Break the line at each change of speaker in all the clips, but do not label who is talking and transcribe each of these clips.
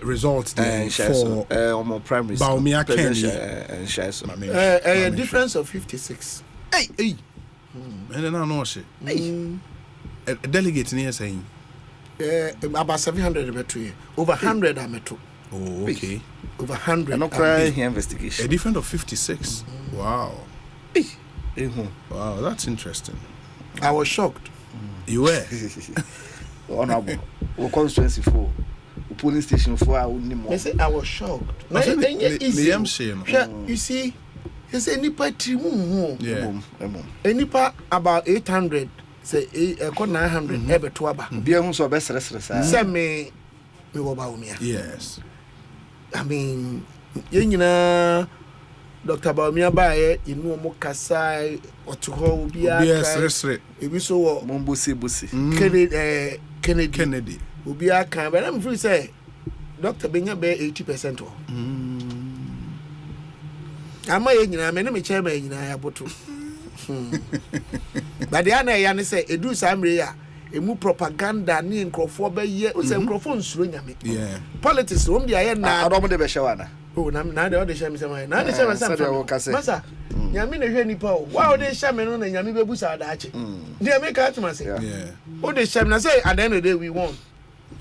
results there for
on primary
Baumia Kenny
and shares.
A difference of 56.
Hey. And then I know shit. A delegate near saying
About 700 metro. Over 100 are metro.
oh, okay.
Over 100.
No cry here investigation.
A difference of 56. Wow. Wow, that's interesting.
I was shocked.
You were?
Honorable. Or constituency for police station for our
They say I was shocked. No, you see, he said nipa trimu.
Yeah.
Nipa about 800. Say 900 ebe to aba.
Bia hu so be sresre sa.
Say me wo ba umia.
Yes.
I mean, yenyina Dr. Baumia bae inu omo kasai oto ho obi aka.
Yes,
ebi so wo
Mombosi.
Kennedy. Obi aka, but I'm free say Dr. Benya be 80% o. Ama yenyina me ne me chairman yenyina ya boto. But the ana ya ne say edu samre ya emu propaganda ni nkrofo be ye o say nkrofo nsuro nyame.
Yeah.
Politics won dia ye na
Adom de be hyewana.
Oh na de share me say na de share me say masa nyame na hwe nipa o wa o de share me no na nyame be busa adaache de make ka tuma say
Yeah.
o de share me na say at the end of the day we won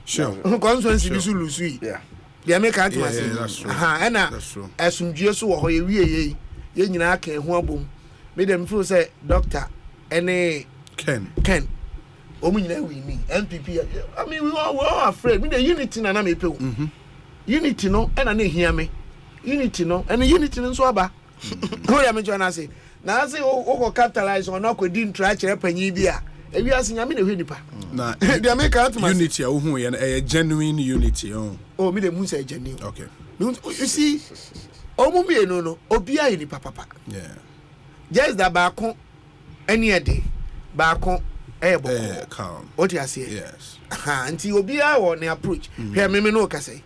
Sure.
constituency bi so lose yi
Yeah.
de make ka tuma say
that's true.
na asumdue so wo ho ye wie ye nyina aka ho abom me dem feel say doctor any
Ken.
omu nyina we ni MPP I mean we all afraid me the unity na me pe unity no na hia me unity no and unity no so aba ho ya me join say na say o capitalize on akodi ntra kire panyi bi a ewi ase nyame na hwe nipa
Na
the America
unity a who a genuine unity
oh me the moon say genuine
okay.
you see omu me no obi a nipa papa
Yeah.
just that baako any day baako boko
Calm.
what you say
Yes.
until obi a won approach here me no ka say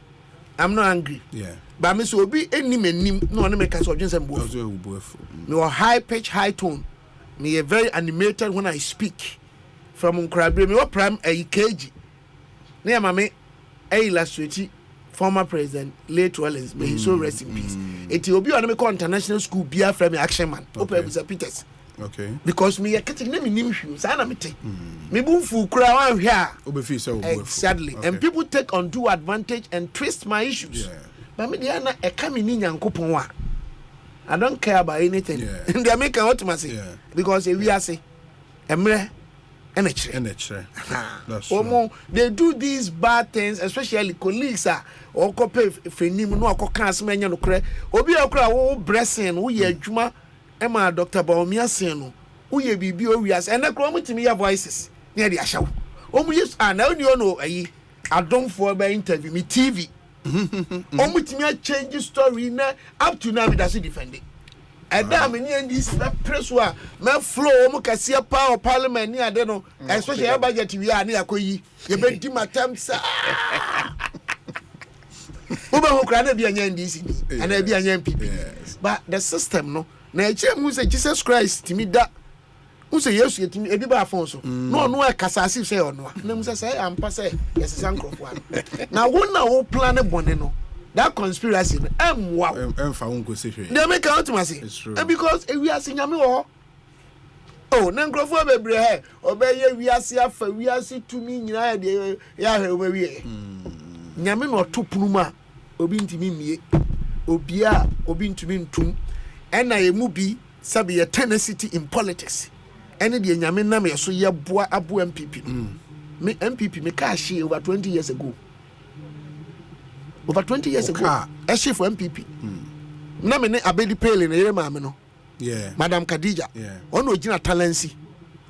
I'm not angry.
Yeah.
But me so obi enim no na make us odwen sem bofu. Me or high pitch, high tone. Me a very animated when I speak. From Nkrabre me what prime a kg. Na ma me illustrate former president late Rollins may he so rest in peace. Eti obi on me call international school bia from action man. Open Mr. Peters.
Okay.
Because me a catching name nim hwu sa na me te. Me bu fu kura wan hwe a.
Obefi so
Exactly. Okay. And people take undue advantage and twist my issues.
Yeah.
But me dey na e ka me ni nyankopon wa. I don't care about anything.
Yeah.
They make what must say.
Yeah.
Because we are say emre
NH. That's true.
They do these bad things, especially colleagues or copy fenim no akoka asmenya no kre. Obi akra wo blessing wo ye adwuma Emma Dr. Baumia sen no. Wo ye bibi o wias. Ene kro mutimi ya voices. Ne dey ahyawo. Omu yes na oni ono ayi adomfo ba interview me TV. Omutimi change story na up to now me does defend it. Adam ni ndis na press wa me flow omu kase pa parliament ni ade no especially your budget we are na yakoyi ye be di matam sa Uba ho kra na bia nya ndis ni ana bia nya MPP but the system no na eche mu say Jesus Christ timi da mu say Yesu timi ebi ba afon so no no e kasase say ono na mu say ampa say yes sankrofo na wona wo plan bone no that conspiracy wow
emfa wonko se hwe
they make out to say and because we are seeing nyame wo oh na nkrofo bebre he obeye wiase afa wiase tumi nyina de ya hwe obewie nyame no topunu ma obi ntimi mie obi ntumi ntum ena emu bi sabe ye tenacity in politics ene de nyame nam ye so ye boa abo MPP me MPP me ka hye over 20 years ago over 20 years ago a chief for MPP na me ne abedi pale na yere maame no
yeah
Madam Khadija
yeah
ono gina talency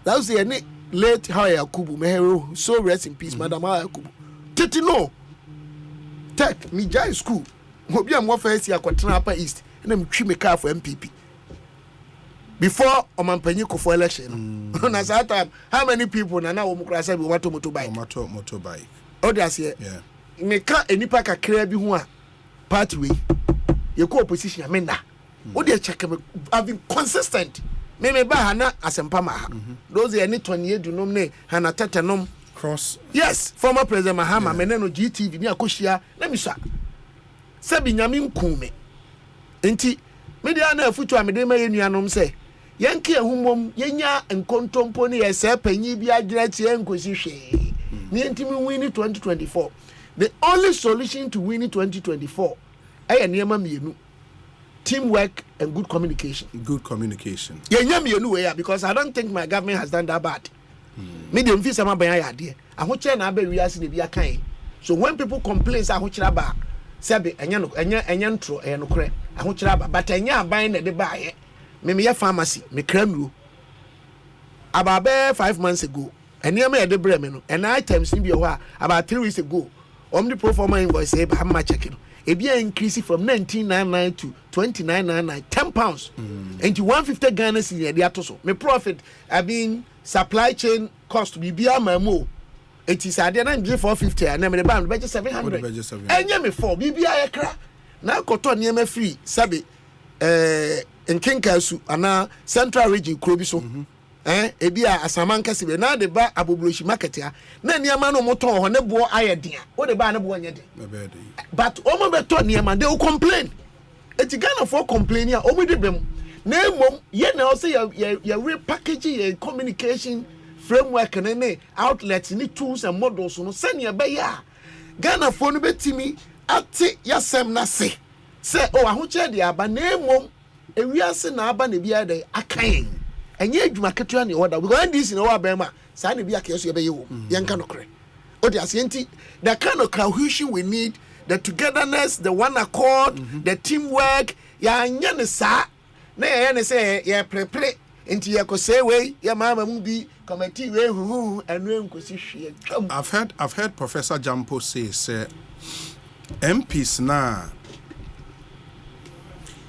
that was the late how Yakubu me so rest in peace Madam Yakubu titi no tech me jai school obi am first year kwatena upper east na me twi me car for MPP before Omampanyi ko for election na that time how many people na wo mukra say be
motorbike
oh that's here
yeah
me ka enipa kakra bi ho a party we ye ko opposition amenda wo dey check me I've been consistent me ba ha na asempa ma ha those ye ni tonye dunom ne ha na tetenom
cross
yes former president Mahama me no GTV ni akohia na mi sha Sabi nyame nkume. Enti media na afutu amede ma yenuanom se yenke ehumom yenya nkontompo ne yese panyi bi agyina tie nkosi hwe. Ni entimi win 2024. The only solution to win 2024 aya niema mienu. Teamwork and good communication.
Good communication.
Yenya mienu we because I don't think my government has done that bad. Me dem fi sama ban ya de. Ahoche na aba wiase ne bi akan. So when people complain say ahoche ba sebe enya ntro no kre ahoche ba but enya aban na de ba ye. Me ye pharmacy, me kramuro. About 5 months ago, and near me at the Bremen, and items in your about 3 weeks ago, the pro forma invoice, how much checking? It be increasing from 1999 to 2999, £10, and to 150 Ghana in the Atoso. My profit, I mean, supply chain cost be beyond my more. It is I didn't give 450, and I'm the band, budget 700. And yeah, me 4 BBI crack. Now, Cotton near me free, Sabi, in Kinkasu, and Central Region, Krobiso. Ebia asamanka sibe na de ba abobloshi market ya na niama no moto ho ne bo ayedin o de ba na bo anyede but omo beto niama they will complain eti Ghana for complaining omo de bem na emom ye na o say ya repackage your communication framework ne outlets ni tools and models no senior be ya Ghana for no betimi ate yasem na se ahoche de aba na emom ewiase na aba na bia de akan enye adwuma ketua ne order because this no wa bema sa na bia keso ye be ye wo yenka no kre odi asienti the kind of cohesion we need, the togetherness, the one accord, the teamwork ya anya ne sa na ye ne say ye prepare enti ye ko say we ye mama mu bi committee we hu anu enkosi hwe twam.
I've heard Professor Jampo say MPs na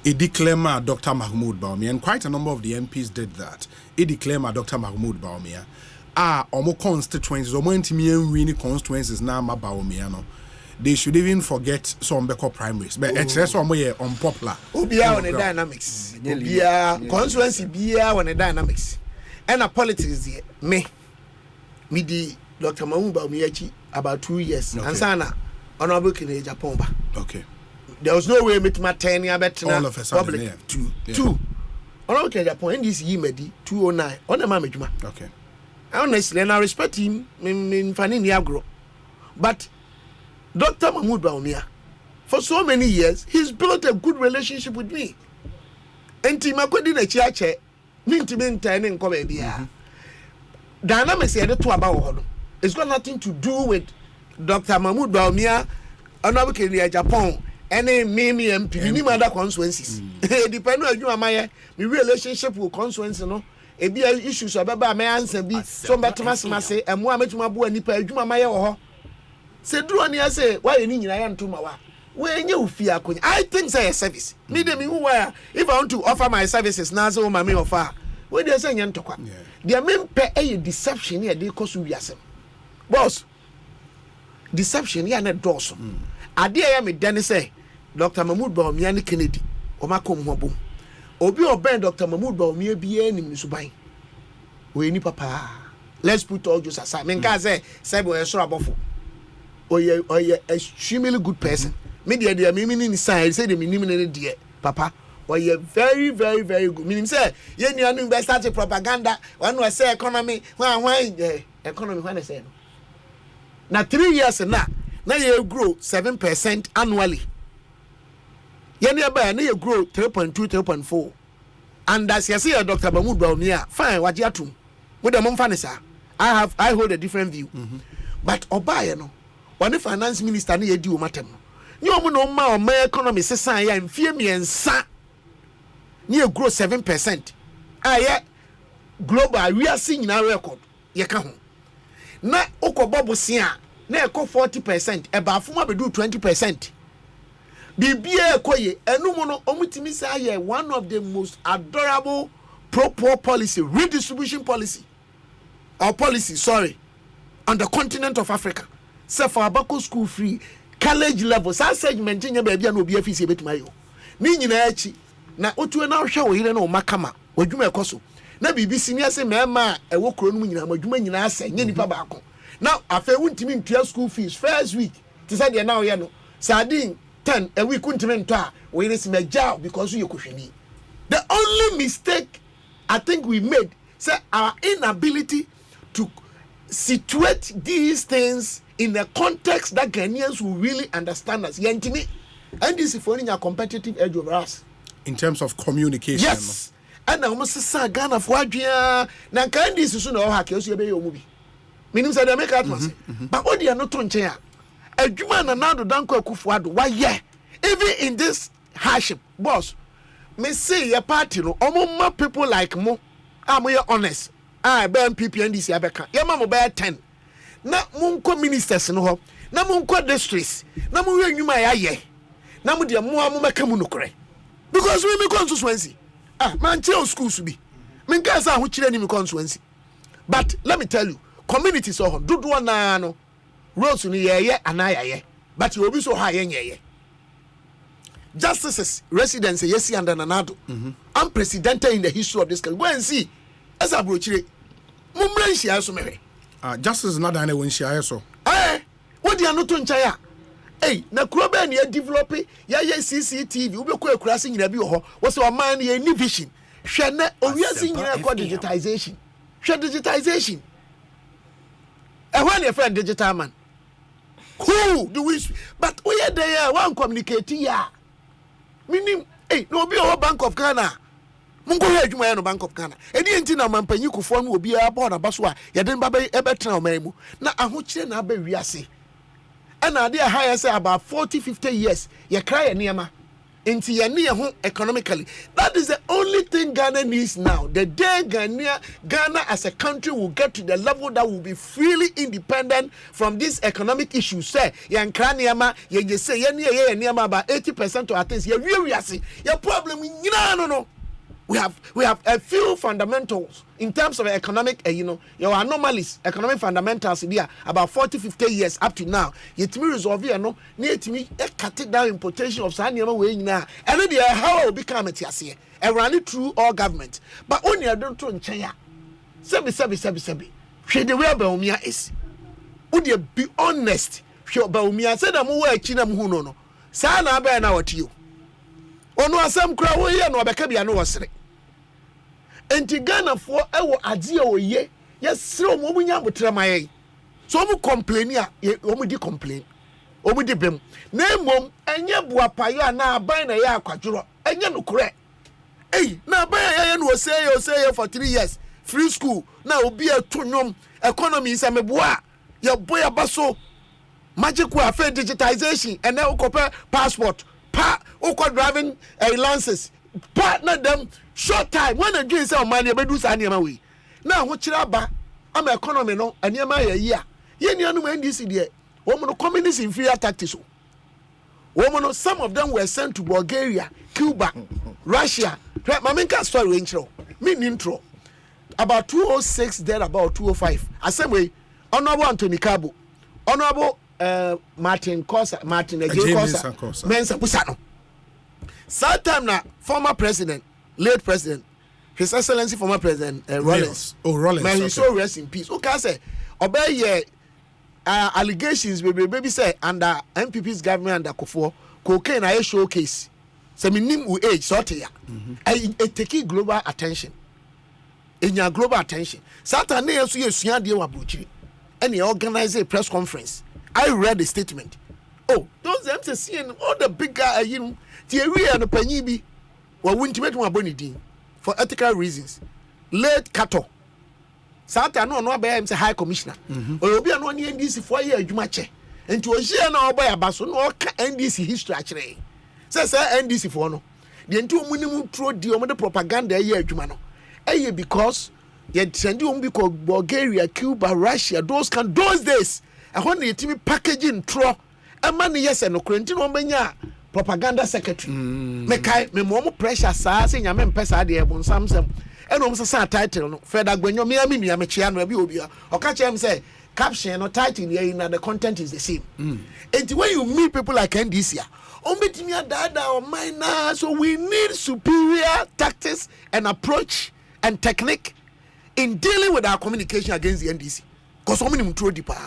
it declared Dr. Mahmoud Bawumia, and quite a number of the MPs did that. It declared Dr. Mahmoud Bawumia. Omo constituencies, omo intimian winning constituencies na ma Bawumia no. They should even forget some beko primaries. But it's just omo unpopular.
Ubia on the dynamics. Ubia constituency bia on the dynamics. And a politics there. Me di Dr. Mahmoud Bawumia about 2 years. And sana honorable Kine Japan ba.
Okay.
There was no way me to my 10 year better
all of a sudden,
public.
Yeah.
Two. On Japan this year medi 209 on the mamejuma.
Okay.
Honestly, and I respect him in Fanini Agro. But Dr. Mahmoud Bawumia, for so many years, he's built a good relationship with me. And Timakodi na chiache, mintimenta and Kobebia. Dynamics here to about it's got nothing to do with Dr. Mahmoud Bawumia, honorable Kenya Japan. Any mimi MP, any other constituencies. Depending on you and my relationship with constituencies, no. It be issues about my answer be some better mass say, and more met my boy and nipa, you my ho. Say, do any I say, why you need I am to my when you fear, I think say a service. Me them who are if I want to offer my services, Nazo, my me offer. When they're saying Yantoka, their main pay a deception here, they cost you yasem. Boss, deception, ya net dorsum. I dare me Dennis say. Dr. Mahmoud Bawumia ni Kennedy o makom ho bom obi oben Dr. Mahmoud Bawumia bi enim nsuban we ni papa let's put all just aside men ka say boy so abofo oye extremely good person me dey me ni side say dey me nim ne dey papa oye very very very good meaning say ye nuanu be start propaganda one was say economy economy when say no na 3 years na ye grow 7% annually. Yenya na grow 3.2, 3.4. And as you see, Dr. Mahmoud Bawumia, fine, what you atum. With the Monfanisa, I hold a different view. But Obaya no, one finance minister ni edu matem. You no ma o my economy sesan ya mfie miensa. Ni grow 7%. Yeah, global we are seeing na record. Ye ka ho. Na okobobo sia na ekọ 40%, eba afuma be do 20%. Bibia Ekoye, Enumono Omutimi say one of the most adorable pro-poor policy, redistribution policy, or policy, sorry, on the continent of Africa. Say for Abako school free, college level, sa segment in your baby and obi afisi betmayo. Ni nyina echi, na otu na hwa wo yire na o makama, wadwuma ekoso. Na bibi senior say mema e wo kro no nyina madwuma nyina asa nye nipa baako. Now afa wuntimi ntua school fees first week. Ti say de na o ye no. Sardine 10 a week couldn't we is my job because you kushini. The only mistake I think we made say our inability to situate these things in a context that Ghanaians will really understand us. Yentimi, and this is for a competitive edge over us.
In terms of communication.
Yes. And I almost say Ghana for Adria. Now can this is no hack you be your movie. Meaning say they make atmosphere. But what they are not on chair. A human and now danko kufuado. Why yeah? Even in this hardship, boss. Me say a party no more people like mo. I'm honest. I be MPP and this abeka. Ya mama be 10. Na munko ministers no ho. Na munko districts. Na mu nnwuma ya ye. Na mu de mo amaka mu nokore. Because we me constituency. Man chill schools be. Me guys are who chile ni me constituency. But let me tell you, communities so do one na no. Roads ni ye anaya. But you will be so high ye. Justices, residents, yesi and Nanado. Unprecedented in the history of this country. Go and see. As a brochire. Mumbre she also me.
Justice is not any when she so.
What they are not on chaya. Hey, na Kroben ye develop ya CCTV. Ube ko crossing in a bio. What's our man ye new vision? Shana obviously digitization. Share digitization. And when your friend digital man. Who do we? But we are there. One communicate here. Meaning, hey, no be our Bank of Ghana. Mungo here juma no Bank of Ghana. Edi enti na mampanyi kufuo no obi aboard abaso a ye den baba ebetena omaimu. Na ahokyere na aba wiase. And na dey higher say about 40-50 years ye cry enema. Enti ye ne ho economically. That is the only thing Ghana needs now. The day Ghana as a country will get to the level that will be freely independent from these economic issues. Say, yan kraniama, ye say, ye niama about 80% of our things. Ye wiase. Your problem, no. We have a few fundamentals in terms of economic, your anomalies, economic fundamentals there about 40-50 years up to now. Yet me resolve here no, near to me cut it down importation of Sanyama way now. And then how will become it here. And run it through all government. But only I don't turn China. Sebi. She the way Baumia is. Would you be honest? Sure, Baumia said I'm aware China Muno. Sana bear now at you. Ono asem kura wo ye no obeka bia no wosere enti Ghana fo ewo ade o ye sere o mo nya botre maye so o mo complain a o mo di complain o mo di bem na emom enye buapayo na aban na ye akwadworo enye no kure na aban ye no say for 3 years free school na obi atonwom economy is ameboa ye boy abaso magic wa fe digitization and now copy passport driving licenses partner them short time when the dream say money be do say niam we na ho kira ba am economy no niam ya yi a ye niam no NDC de wo mo no communist inferior tactics wo mo no some of them were sent to Bulgaria, Cuba, Russia. Mamenka story we intro me intro about 206 there about 205 asem honorable Anthony Kabo, honorable Martin J. Kosa, Mensa Pusano. Sometime na former president, late president, His Excellency former president Rollins.
Rollins.
May he so rest in peace. Okay, say obey allegations baby say under MPP's government under Kofo cocaine I showcase. Say minim we age sort ya. It take global attention. In your global attention. Satan ne so yesua de wa buchi. And he organize a press conference. I read the statement. Oh, those them to see all the big guy, Thierry and the Panibi were intimate one bonity for ethical reasons. Late Kato. Santa no by him say high commissioner. Or be an one NDC 4 year Jumache. And to a share no by a basso no NDC history actually. Says NDC for no. The two minimum throw the propaganda year Jumano. Because you send you because Bulgaria, Cuba, Russia, those days. And when the TV packaging tro a man yes and no Quentin Benya propaganda secretary. Me more pressure sa say nyame mpesa de ebon samsam. And almost a title no Feda Gwenyo me chiano bi obi o ka chem say caption no title here na the content is the same. And when you meet people like NDC ombetimi dada or minor, so we need superior tactics and approach and technique in dealing with our communication against the NDC. because so many throw deeper,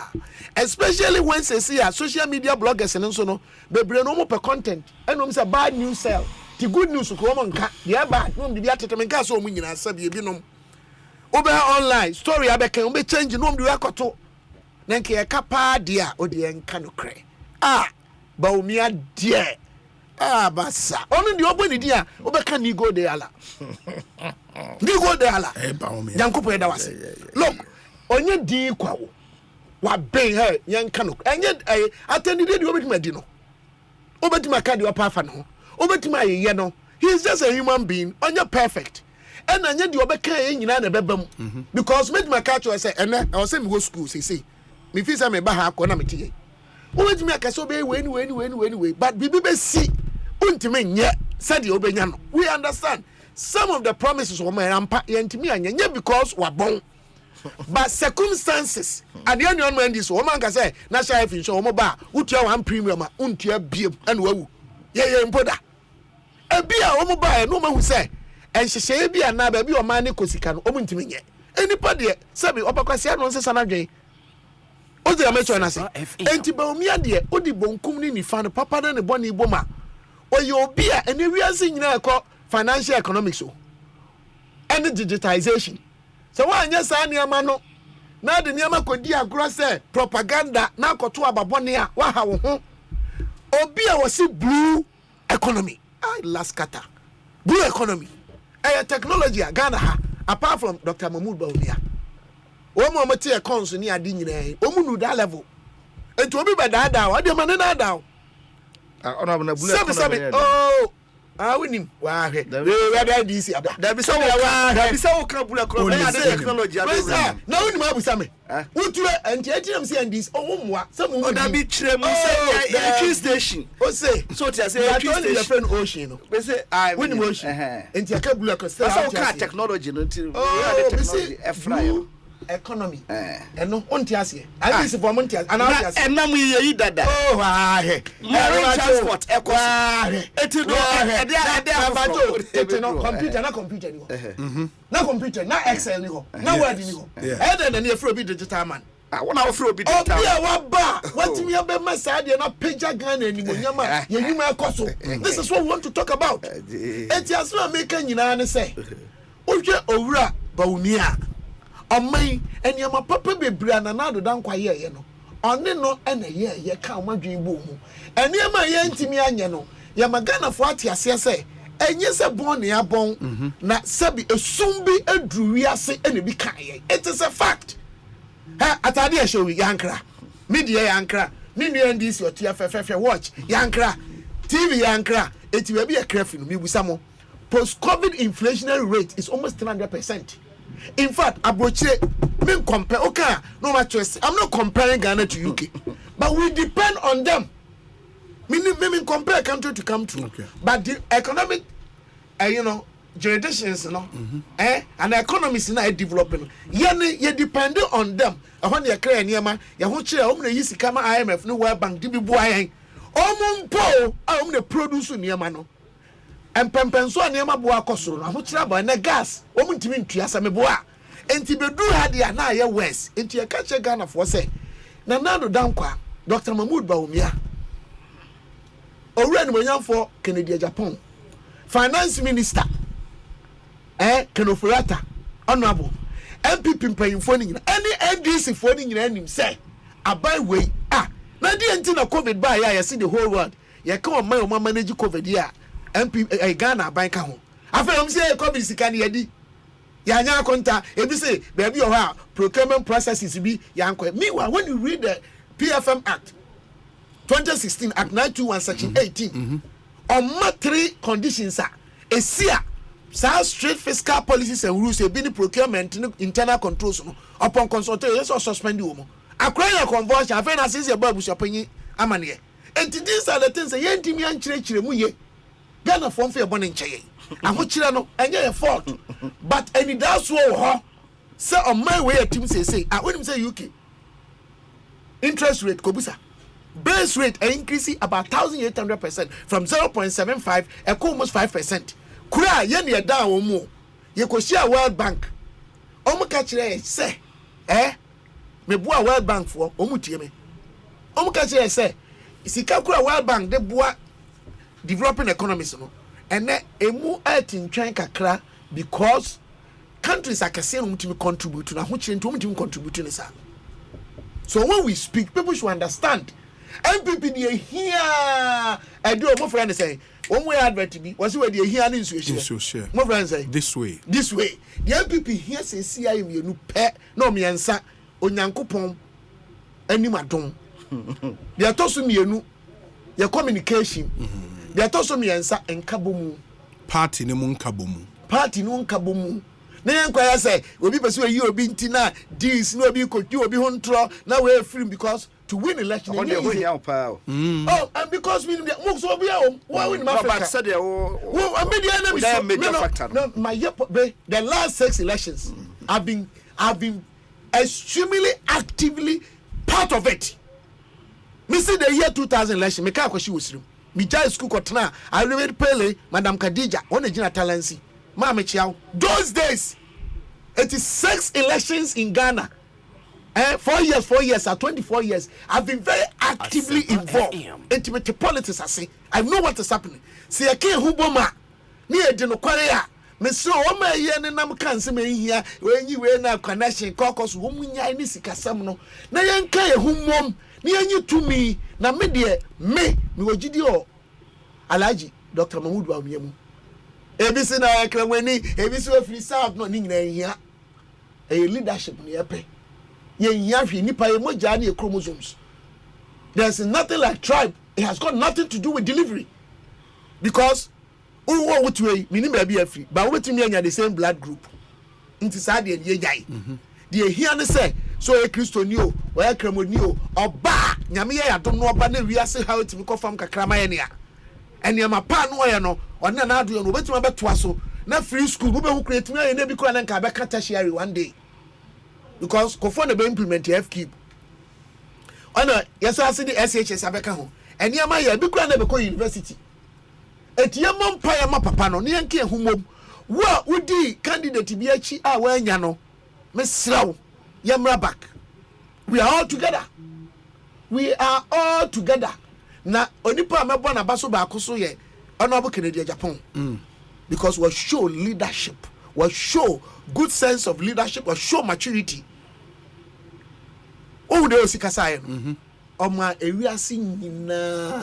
especially when they see social media bloggers and so no bebre no more per content and say bad news sell the good news ko mo nka the bad no be atetem nka so mo nyina sabe bi no obe online story abeka obe change no mo de akoto na nke e kapa dia o de nka no kre ba omia die basa onu de obo ni dia obeka ni go de ala ni go de ala
ba omia
yankopo e da wase look onye di kwawo wa ben he yanka no enye attendi de obetima di no obetima ka de opafa no obetima yeye no he is just a human being onye perfect and anya de obeka ye nyina na bebam because metima ka cho say ene I was say me go school say me feel say me ba ha ko na me tie obetima akase obe we but bibi be si untime nye said the obenya no we understand some of the promises o man ampa yentimi anya because wa bon but circumstances at the end of this woman can say national health insurance woman ba utua one premium untua biem and wawu ye mpoda e bia woman ba no ma hu say enhyehyeye bia na ba bi o man ne kosika no omu ntimi nye enipa de sabi obakwase no nse sana dwen o de amecho na se enti ba omia de odi bonkum ni nifa no papa na ne boni boma oye obi a ene wiase nyina ekọ financial economics o and digitization so wanya sa niama no na de niama kodi agro se propaganda na akoto ababone a wa ha wo ho obi a wasi blue economy last kata blue economy technology Ghana ha apart from Dr. Mahmoud Bawumia o mo mate e cons ni ade nyina o mu nu da level enti obi be da o de man na da
ona na blue economy
winim wa hwe we da DC aba da bi so wo ka blue economy na technology aba na winim abusa me uture enti etinam say ndis o mwa say mu
da bi kire mu say electric station
o say
so ti say electric station
the friend ocean no
we say I
winim ocean enti aka blue economy
so ka technology no ti technology e
economy no onti ase at least for monti ase ana ase
enam yi dada transport eti do eti
no computer ni ho na computer na excel ni ho na word ni ho na na efro bi digital man
wona ofro bi digital
obi a waba watimi abe masa de na page Ghana animonyama yenyuma ekoso this is what we want to talk about eti aso America nyina ne say ohwe owura Bawumia Omai and your papa be Brianado down quiet, no. Only no and a year, ye can't imagine boom. And near my Yantimi, no. Yamagana for what you say. And yes, a born near bone, not sabi a soon be a druya say any be kind. It is a fact. Ha, at idea show we Yankra, media Yankra, Nini and this your TFF watch, Yankra, TV Yankra, it will be a crafting me with some post COVID inflationary rate is almost 300%. In fact, abroche me compare okay no mattress. I'm not comparing Ghana to UK, but we depend on them. Me compare country to country. Okay. But the economic jurisdictions and the economies now developing. You depend on them. When you clear niema, you want to use kama IMF no World Bank dibi buayen. Omumpo a produce niema no. And pempenso anema boa kosoro na ho kira ba na gas o muntimi ntua sa meboa enti bedu ha dia na ye west enti e ka che Ghana for say na nado dankwa Dr. Mahmoud Bawumia owura ni monyamfo Kennedy Japan finance minister Kenofurata honorable MPP mpanyimfo ni nyina any NDC fo ni nyina anim say abai we na di enti na COVID ba ya see the whole world ye ka o man o manage COVID ya MP Ghana banka ho afem say COVID sika ne yadi ya nya konta ebi say baby o ha procurement processes bi ya nkwa meanwhile when you read the PFM Act 2016 Act 921 section 18 on 3 conditions are esia strict fiscal policies and rules e bi ni procurement internal controls no upon consultation so suspend you mo akran conversion afem na since your babu sopanyi amane and these are the things that yentimi ankyerechire mu ye Ghana form for born in Chey. I want you know, and you're a fault. But any that's what say on my way, a team say, I wouldn't say UK. Interest rate, Kobusa. Base rate increasing about 1,800% from 0.75 and almost 5%. Kura, yen down or more. You could share World Bank. Omo catch say, me boa World Bank for omu tie me omu ka say sika kura World Bank de boa developing economies no ene emu atintwan kakra because countries are kase no mutimi contribute na ho kire nto mutimi contribute ne sa. So when we speak, people should understand. MPP dey here. I do my friend say, one way advert to be was where they here in share. My friend say
this way.
The MPP here say CIM you no pe no me ansa onyankopon anim adom. They are toso mienu your communication. They are toso me ansa enkabomu.
Party ne mu nkabomu.
Party no nkabomu. Na yankwaya say obi person we you obi ntina this no obi koju obi hontro na we free because to win election
on the way out pal.
Oh, and because we mo so obi a why win Africa said the media no my the last 6 elections I've been extremely actively part of it. Me see the year 2000 election me ka kwashi wosirim me jai school kotna I remember Pele Madam Khadija on the Gina Talansi Mama Chiao. Those days, 86 elections in Ghana. 4 years, 24 years. I've been very actively involved in politics. I say, I know what is happening. See, I can't huboma. Me a dinoquaria. Me so, oh my yen and I'm cancer here when you were now connection caucus, woman, I need Casamno. Na yanka humom, near you to me, na media, me, Gidio. Alaji, Dr. Mahmoud Bamiamu. Ebisi na ekramweni ebisi we free south no ni nyina hia leadership ni epe ye hia hwe nipa ye moja na chromosomes. There's nothing like tribe. It has got nothing to do with delivery because who what way mini ba be free but we timi anya the same blood group nti sa de ye jai de hia ne say so e Kristo ni o we ekramoni o oba nyame ye adom no oba na wiase how timi ko fam kakra ma ye ne a eniama pa no ye no ona na ado no betuma betoa so na free school wo be hu create me na bi kura na nka be tertiary one day because kofo na be implement FKIP ona yeso ase di SHS abeka ho eniama ye bi kura na be ko university etiema mpa ya ma papa no ne yanke ehumom wo udi candidate bi achi a wa anya no mesraw yamra back we are all together na onipa mebo na baso ba akoso ye honorable Kennedy Japan because we show leadership, we show good sense of leadership, we show maturity. Oh, they also say, "Oma ewiase nyina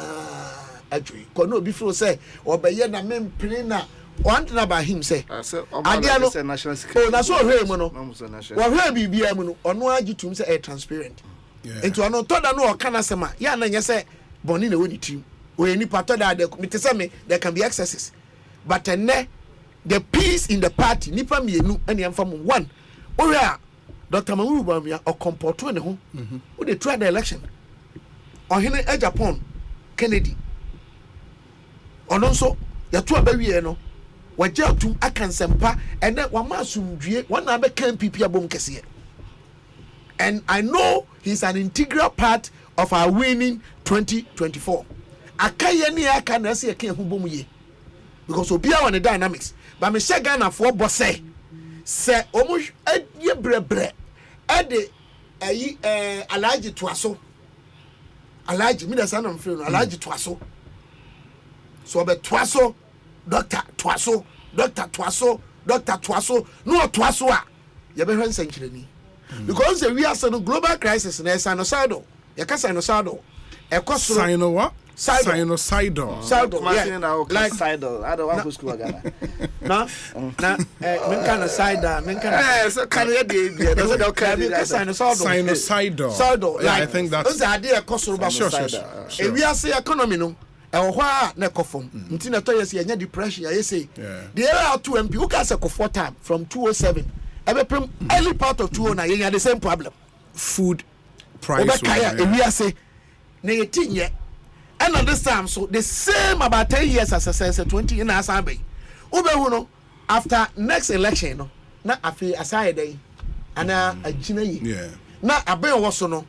adwe." Kono before say, "Obeye na mempene na one thing about him say."
Adia no national security.
Oh, na so hwe mu no. Wa hwe bibia mu no, ono agitum say transparent. Into ono toda no o kana sema, ya na nya say boni na woni tim. We ni part of that there can be excesses but the peace in the party nipa mienu ene amfam one ora Dr. Mahmoud Bawumia o comporto ne ho we dey try the election on hene Japan Kennedy ono nso ya to abawie no wagya atum akansempa ene wama asumdue wana be kan pipi abom kese and I know he's an integral part of our winning 2024. Akaye ni aka na se yake hu bom ye because obia on the dynamics but me she Ghana for boss say omo ye brebre e de ayi alaji toaso alaji mi da san am free no alaji toaso so be toaso doctor toaso no toaso a ye be hwen sankirani because we are some global crisis na sinusoidal ye ka sinusoidal ekosoro
Sino what?
Sinusoidal.
Like sidal. I don't want to school again.
No, men kind of cider, men kind of.
So can you be?
Sinusoidal.
Yeah, I think that's
the idea. Ekosoro
sure.
We are say economy no. Ehwa na ekofom. Nti na to yes ye depression. I say. The area 2 MP who can say for time from 207. Early part of 209 you the same problem.
Food price.
We are say. Na yetinye and at this time so the same about 10 years as I said 20 in Asabe Ubehu no after next election no na afi aside day ana agina yi na aben wo so no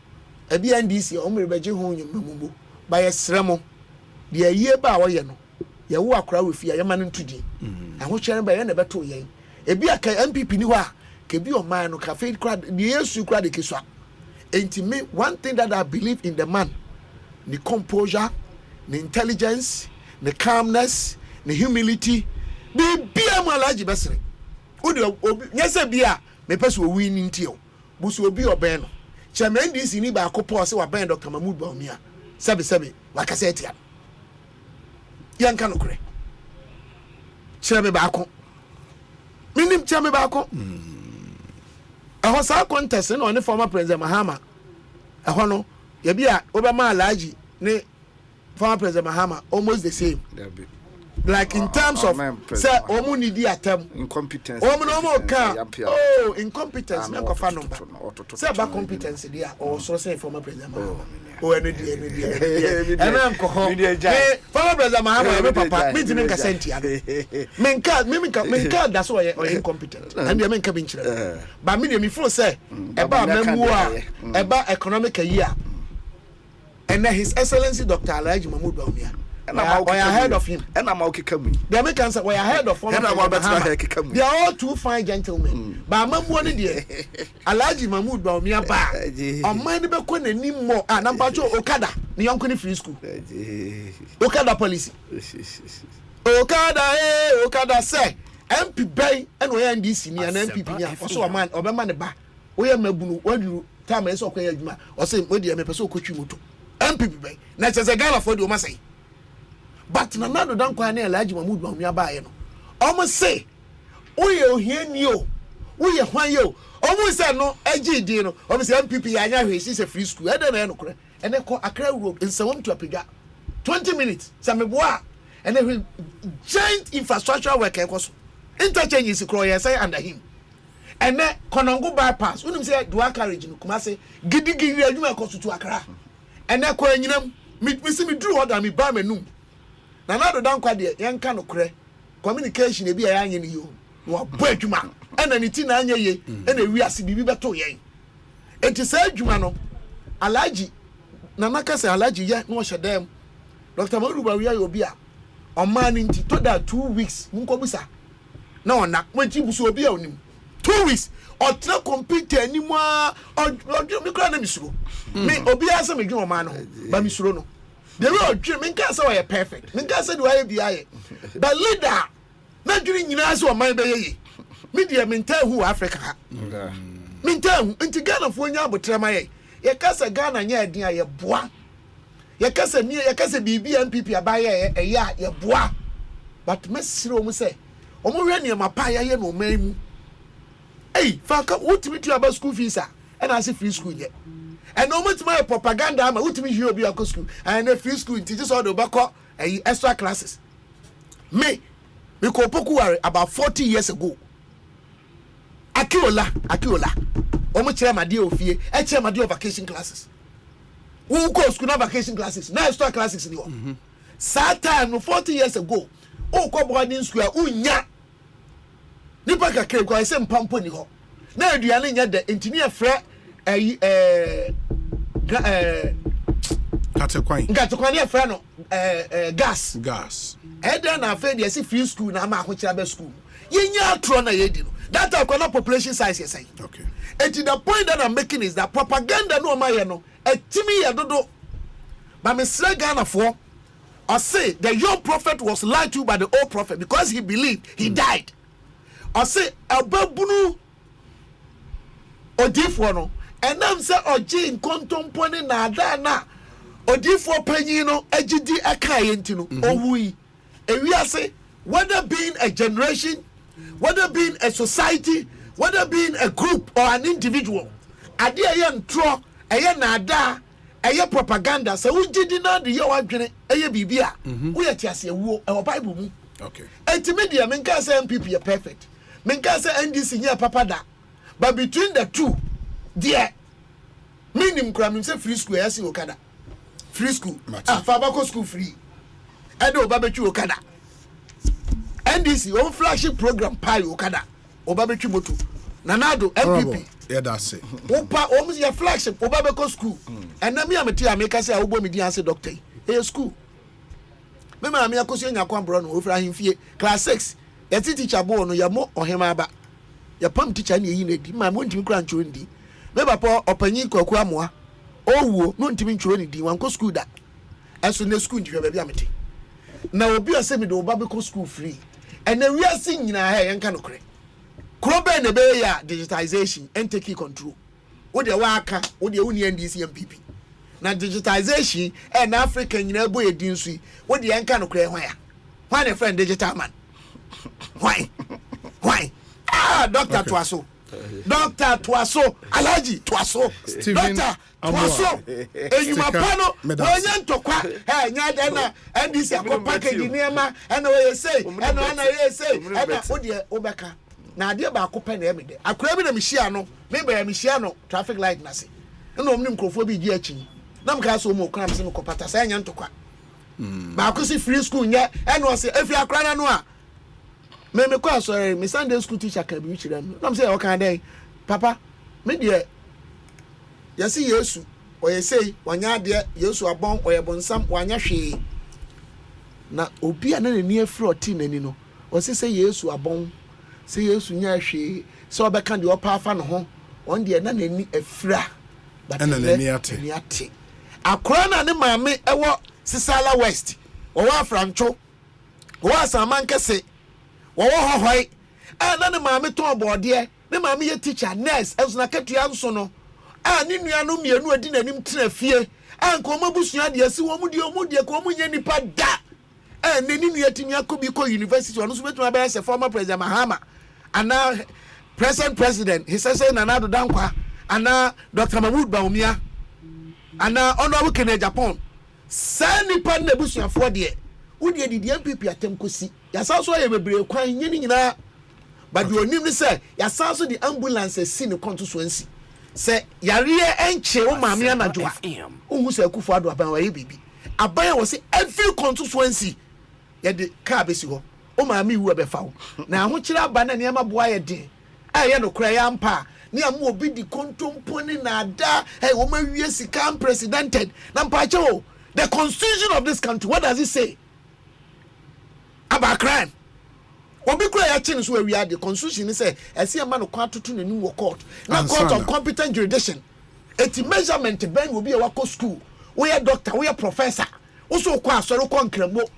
abi NDC o mere beje ho nyummubu ba yesremo de ayie ba wo ye no ye wo akora we fi ayema no ntudi aho chere ba ye na beto ye ebi aka MPP ni ho a ke bi o man no ka fe kra de yesu kra de kesua Intimate one thing that I believe in the man, the composure, the intelligence, the calmness, the humility. Be a malaji besri. Yes, be a me person winning tio. Busu obi obeno. Chairman this in ba kopo se wa ben Dr. Mahmoud Bawumia. Sebi like I said here. Yan kan okre. Cheme ba ko. Minim cheme ba ko. Ehon sa contest no ne former president Mahama. Ehon no ye bia Obama Alaji ne former president Mahama almost the same. Like in terms of say omu nidi atem
incompetence
omu no ka incompetence me kofa number say about competence dia or so say former president Mahama eni ana nko ho former president Mahama me papa me timi nka senti ya me nka da so incompetent and me nka bi nkyere ba me me feel say eba mamu a eba economic year and his excellency Dr. Alhaji Mahmoud Bawumia and I'm ahead of him. And I'm okay coming. The Americans were ahead of him. They are all two fine gentlemen. But I'm one idea. Alhaji Mahmoud Bawumia ba. On mind be ko ni mo. Ah, number 2 Okada. Ni yonkuni free school. Okada policy. Okada say MP bay and we NDC ni an MPP ni. Also a man obema ne ba. We mabunu wadu time e so kwanya adwuma. O say we dey me person okotwi moto. MPP bay. Na chese Ghana for the o masai. But na nado dan kwa na Alhaji Mahmoud Bawumia ba ye no omo say oye ohiani o oye hwan yo omo say no agidi no omo say MPP ya anya hwe si say free school e dey na enokre ene ko Accra Road in Sawam to Apega 20 minutes sameboa ene giant infrastructure work e koso interchange is kro ye say under him ene Konongo bypass unim say dual carriage no kuma say gidigiri adwuma e koso to Accra ene ko anyinam me see me duru order me ba manum na nado dan kwa de yenka no kre communication e bi ya anye ni yo no abo adwuma ena ni ti na anye ye ena wi ase bibi beto yen enti sa adwuma no Alhaji na naka se Alhaji ye no hyedem Dr. Mahmoud Bawumia yo bi a o man nti to da 2 weeks nko busa na ona kwanti buso obi a onim 2 weeks o tra compete animu a o mi kra na misuro me obi a se me dwon o man no ba misuro no the real dream min ka say we perfect min ka say do I be aye but leader na dream nyina say o man be ye media min tell who Africa ha min tell nti Ghana fo nya abotrama ye ka say Ghana nya adin aye boa ye ka say bibi MPP abaye ye boa but mesiro mu say o mo hwe ne ma pa ye no man mu fa ka wutimi tu aba school fees a na say free school ye and no much my propaganda ama utimi hio bi akọ school and a free school teachers all the back extra classes me ko pokuware about 40 years ago akiola omo kire made ofie e kire made vacation classes who go school na vacation classes na extra classes ni ho that time 40 years ago o ko boarding school unya nipa kakre ko ese mpampo ni ho na aduane nya de engineer frɛ Katekwan ya friend no gas then na afed ye free school na ma akokira be school yenya atro na ye di no that akona population size ye say
okay
and the point that I'm making is that propaganda no ma ye no etimi ye dodo but me sre Ghana for I say the young prophet was lied to by the old prophet because he believed he died I say ababunu odifo no and I'm say oji nkontompone na ada na odifo panyin no agidi akaye ntino owui ewiase whether being a generation whether being a society whether being a group or an individual ade aye ntro aye na ada aye propaganda so ugidi na de ye wadwene aye bibia wo ye tiase ewuo e bible mu
okay
entimedia menka say MPP ye perfect menka say NDC nye papa da but between the two there minimum crime say free school yasi Okada free school Fabako school free edo babechu Okada NDC on flagship program pai Okada obabechu moto nanado MPP
yeah that's it
opa almost your flagship obabeko school and na me ameti ameka say awbo me dia say doctor hey school me ma me akoso nya kwambro no ofra himfie class 6 yati teacher bo no ya mo ohema ba ya pam teacher na yi na di ma mo ntimi kra ncho ndi me papa opanyin kwaku amoa owo no ntimi ntworo ne di wan ko school da eso na school ntwe ba bia mete na obi ose me de oba be ko school free ena wiase nyina ha yenka no kore kuro be na be ya digitization and take control wo de wa aka wo de uni NDC MPP na digitization and Africa nyina bo edin so wo de yenka no kore hwan na friend digital man why Dr. Twaso Dr. Twaso Alhaji Twaso Dr. Twaso enyuma pano wonya ntokwa nya de na NDC package niema ena we say ena we say ena odie obeka na ade ba akopɛ na emede akora bi na mehia no me ba mehia no traffic light na se ena omni nkrofo bi gi achi na mka so mo kra me se me kopata sa nya ntokwa ba akosi free school nya ena o se efi akora na no a me kwa sorry me Sunday school teacher can be chira me na me say o kan dey papa me de yesi Yesu o yesei wanya de Yesu abon o yebonsam wanya hwe na obi a na nani afri oti nani no o se Yesu abon se Yesu nya hwe se obeka de opa afa no ho on de na nani afra but
na nani ate
akora na ne maame ewo Sisala West o wa Francho o wa Samankese wo hohoi na ne maame ton boode ne maame ye teacher nurse enso na katua nso no ne nua no mienu adi nanim tena fie anko mabusua de asi wo mu de ko mu nya nipa da ne ni nua timi akobi ko university ono so betuma be se former president Mahama ana present president he says Nana Addo Dankwa ana Dr. Mahmoud Bawumia ana honorable Kenneth Japan sa nipa na busuafo de wodi di MPP atem kosi yasa so ye bebre kwan nyini nyina but the onim ni say yasa so the ambulance si ne constituency say yare enche wo maame anadwoa ohu say Akufo Addo aban wa ye bibi aban wo say every constituency ye de car be si ho o maame wu be fa wo na ho kire aba na ne ma boa ye de ye no kra ya mpa ne am obi di kontompo ni na ada wo ma wie sika unprecedented na mpa che o the constitution of this country what does it say about crime? Obi kura ya chin so awia the constitution say ese ma no kwa tutu nanim wo court na court of competent jurisdiction eti measurement ben will be a wako school we a doctor we a professor also kwa asoro kwa nkramo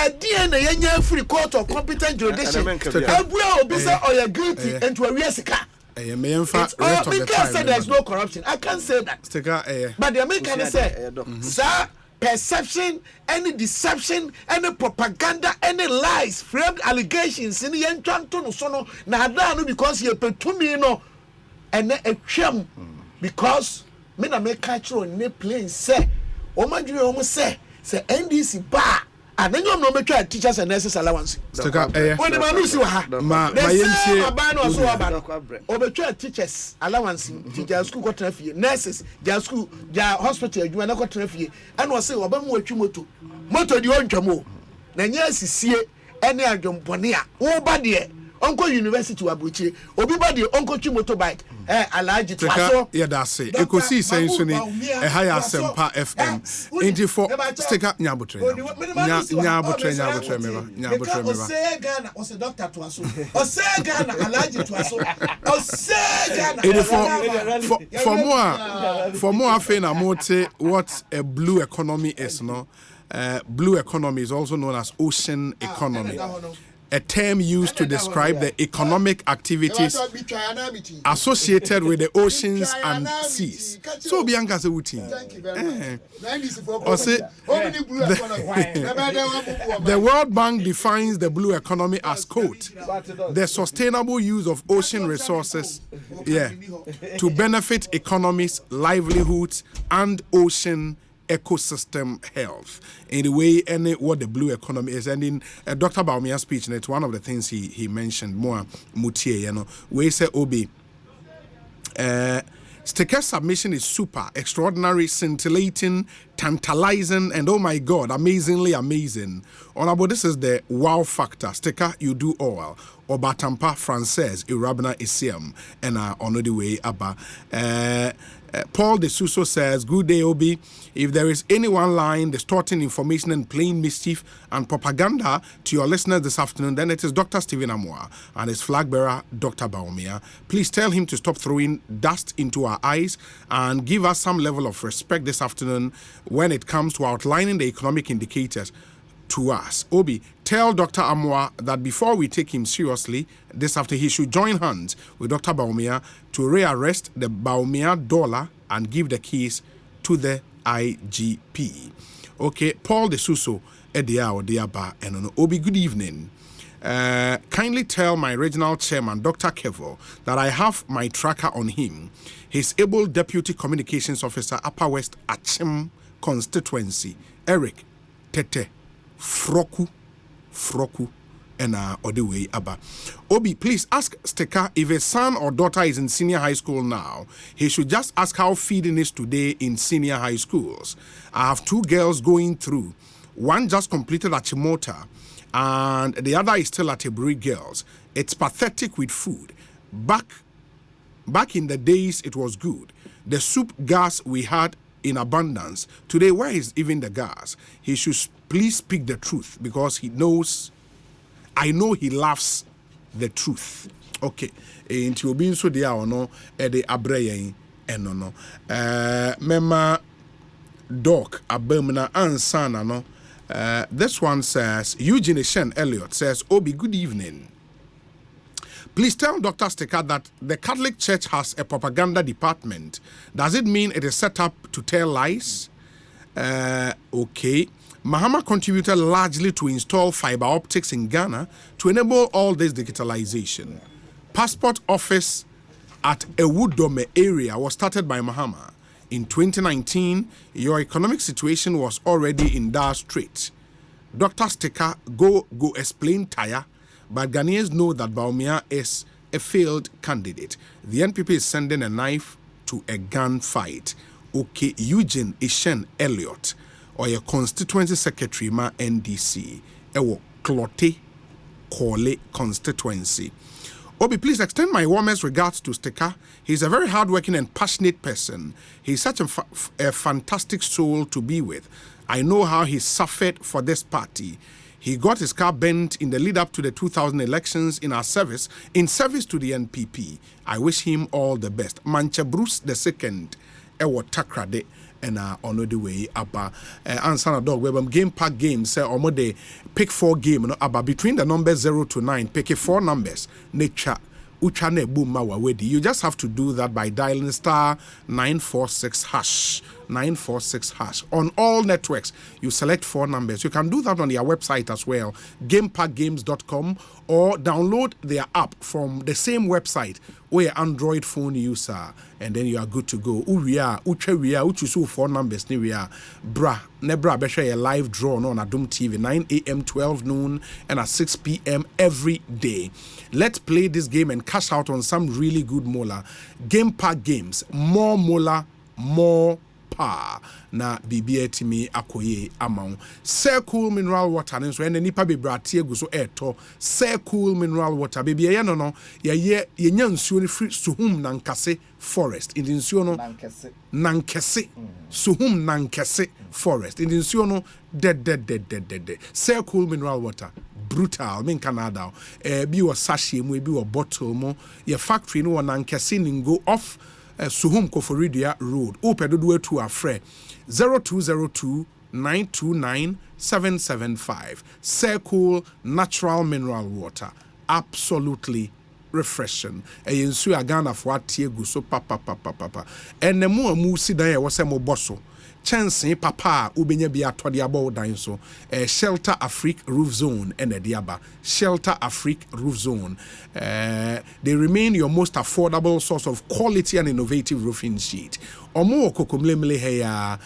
edi na yenya free court of competent jurisdiction abua obi say oh you guilty into a sika
me rest of the time
say there's no corruption I can't say that but the American say sir perception, any deception, any propaganda, any lies, framed allegations in the entranto sono na no because you put to me no and a chum because me na make catch on ne plane say o ma dwe o mo say NDC ba and then you no make teachers and nurses allowance when the man see ha
ma yentie
abano so abano obetwa teachers allowance teacher school ko trafie nurses ja school ja hospital adwuma na ko trafie and we say obamu atwi moto di ontwamo na nya sisie ene adwompone a wo ba de onko university wabuchire obi ba de onko twi motorbike Alhaji Twaso
ya da say Ekosiisen so ni high asempa FM into for sticker nyabotre meba
o say Ghana o say Dr. Twaso o say Ghana Alhaji Twaso o say Ghana
for more afen amote what a blue economy is no blue economy is also known as ocean economy, a term used to describe the economic activities associated with the oceans and seas. So Bianca say wuti. The World Bank defines the blue economy as quote the sustainable use of ocean resources to benefit economies, livelihoods and ocean ecosystem health in the way any what the blue economy is. And in Dr. Bawumia's speech, and it's one of the things he mentioned more mutie, you know, we say obi sticker submission is super extraordinary, scintillating, tantalizing, and oh my god, amazingly amazing. Honorable, this is the wow factor. Sticker, you do all. Obatampa Frances, Irabna Isiam, and on the way Abba. Paul De Suso says, good day, Obi. If there is anyone lying, distorting information and playing mischief and propaganda to your listeners this afternoon, then it is Dr. Stephen Amoa and his flag bearer, Dr. Bawumia. Please tell him to stop throwing dust into our eyes and give us some level of respect this afternoon when it comes to outlining the economic indicators to us. Obi, tell Dr. Amoa that before we take him seriously this afternoon, he should join hands with Dr. Bawumia to rearrest the Bawumia dollar and give the keys to the IGP. Okay, Paul De Suso, Edia Odiaba, and Obi, good evening. Kindly tell my regional chairman, Dr. Kevo, that I have my tracker on him. His able deputy communications officer, Upper West Achim constituency, Eric Tete Froku, and or the way Abba. Obi, please ask Steka if a son or daughter is in senior high school now. He should just ask how feeding is today in senior high schools. I have 2 girls going through. One just completed at Chimota, and the other is still at Eburi Girls. It's pathetic with food. Back in the days, it was good. The soup gas we had in abundance. Today, where is even the gas? He should please speak the truth because he knows. I know he loves the truth. Okay. Into being so dear or no, the abrayen and no. Mema Doc Abemna Ansana no. This one says Eugene Shen Elliott says, Obi, good evening. Please tell Dr. Steka that the Catholic Church has a propaganda department. Does it mean it is set up to tell lies? Okay. Mahama contributed largely to install fiber optics in Ghana to enable all this digitalization. Passport office at Ewudome area was started by Mahama. In 2019, your economic situation was already in dire straits. Dr. Steka, go explain tire. But Ghanaians know that Bawumia is a failed candidate. The NPP is sending a knife to a gunfight. Okay, Eugene Ishen Elliott, or your constituency secretary, ma NDC, ewo Clote Kole constituency. Obi, please extend my warmest regards to Steka. He's a very hardworking and passionate person. He's such a fantastic soul to be with. I know how he suffered for this party. He got his car bent in the lead up to the 2000 elections in service to the NPP. I wish him all the best. Mancha Bruce II, Ewo Takrade, and on the way Abba. Ansana dog webam game pack games say omode pick 4 game no Abba between the numbers 0 to 9. Pick 4 numbers. Nature Uchane boom wedi. You just have to do that by dialing star 946 hash. 946 hash. On all networks, you select 4 numbers. You can do that on their website as well, gamepackgames.com, or download their app from the same website where Android phone user, and then you are good to go. Uchu 4 numbers, bra, nebra, besha a live draw on Adum TV, 9 a.m., 12 noon, and at 6 p.m. every day. Let's play this game and cash out on some really good mola. Game Pack Games, more mola, more na bibia timi akoye amount. Say cool mineral water nso ene nipa bebrate egu so eto. Say cool mineral water bibia ye no ye nya nsuo ni free suhum nankase forest in nsuo no nankese suhum nankese forest in nsuo no de. Say cool mineral water brutal men Canada bi wo sachet mu bi wo bottle mu ye factory no nankese ningo off Suhum Koforidia Road. Opedodo to our friend 0202 929 775. Circle natural mineral water. Absolutely refreshing. E yensu agana for atiegu so papa. And the more mu sidan ya wase mo bosso. Chance papa ubenya bi atode abo dan so Shelter Afrique Roof Zone and Ediaba Shelter Afrique Roof Zone. They remain your most affordable source of quality and innovative roofing sheet. Omo kokomlemle heya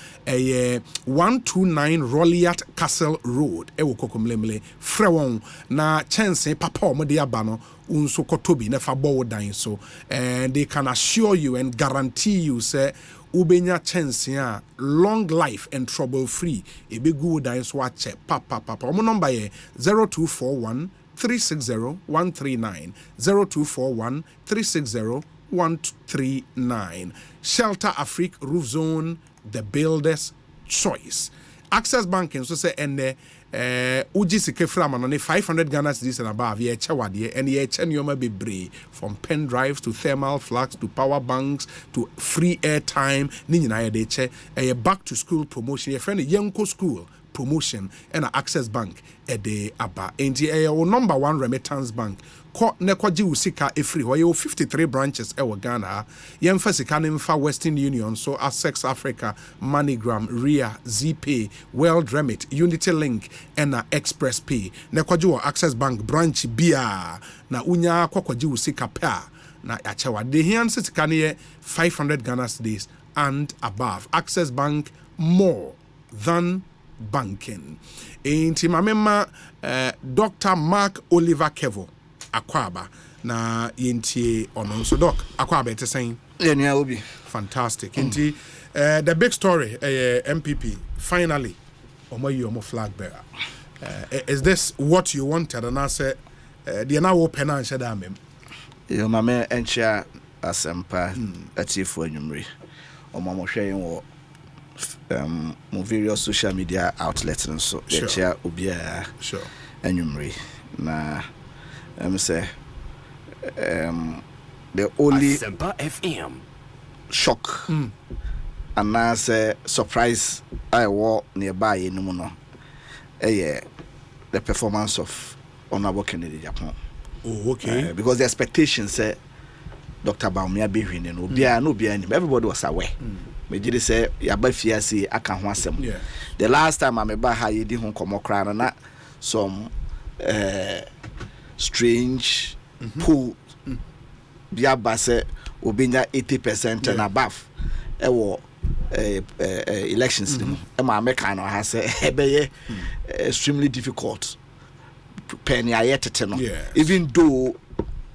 129 Rolliat Castle Road ewo kokomlemle frewon na chance papa omo de aba no unso kotobi na fa bo dan so, and they can assure you and guarantee you say ubenya chance ya long life and trouble free ebe good and swatch papa omo number ye 0241 360 139 0241 360 0139. Shelter Afrique Roof Zone, the builder's choice. Access Banking, so say, and Uji Sike Framan on 500 Ghana cedis and above, ye chawadi, and ye chenyoma be brave from pen drives to thermal flags to power banks to free airtime, Nina de che, a back to school promotion, your friend Yanko School promotion, and Access Bank a day abba. And your number one remittance bank. Nekwaji usika efri where you 53 branches ewa Ghana yemfasika nimfa Western Union so Access Africa, MoneyGram, RIA, ZPay, World Remit, Unity Link and Express Pay. Nekwaji wa Access Bank branch bia na unya kwaji usika pa na achewa de hian sitika ne 500 Ghana cedis and above. Access Bank, more than banking. Inti mamema Dr. Mark Oliver Kevo Akwaba na yintie ono so doc Akwaba ete saying
yeah obi
fantastic inti the big story MPP finally omo flag bearer is this what you wanted and I say the na open and shada amem
yo mama encha asempa atifo anwumre omo mo hwe wo mo various social media outlets and so yeah obia
sure
anwumre na say the only
FM
shock and now say surprise I walk nearby in no the performance of Honorable Kennedy Japan.
Oh, okay.
Because the expectation say Dr. Baumia be winning no be everybody was aware. Me did say yaba fiase aka ho asem. The last time I meba ha yedi ho komo kra na some strange pool bia base obinya 80% and above elections e ma make no ha say ebeye extremely difficult penny ayetete no even though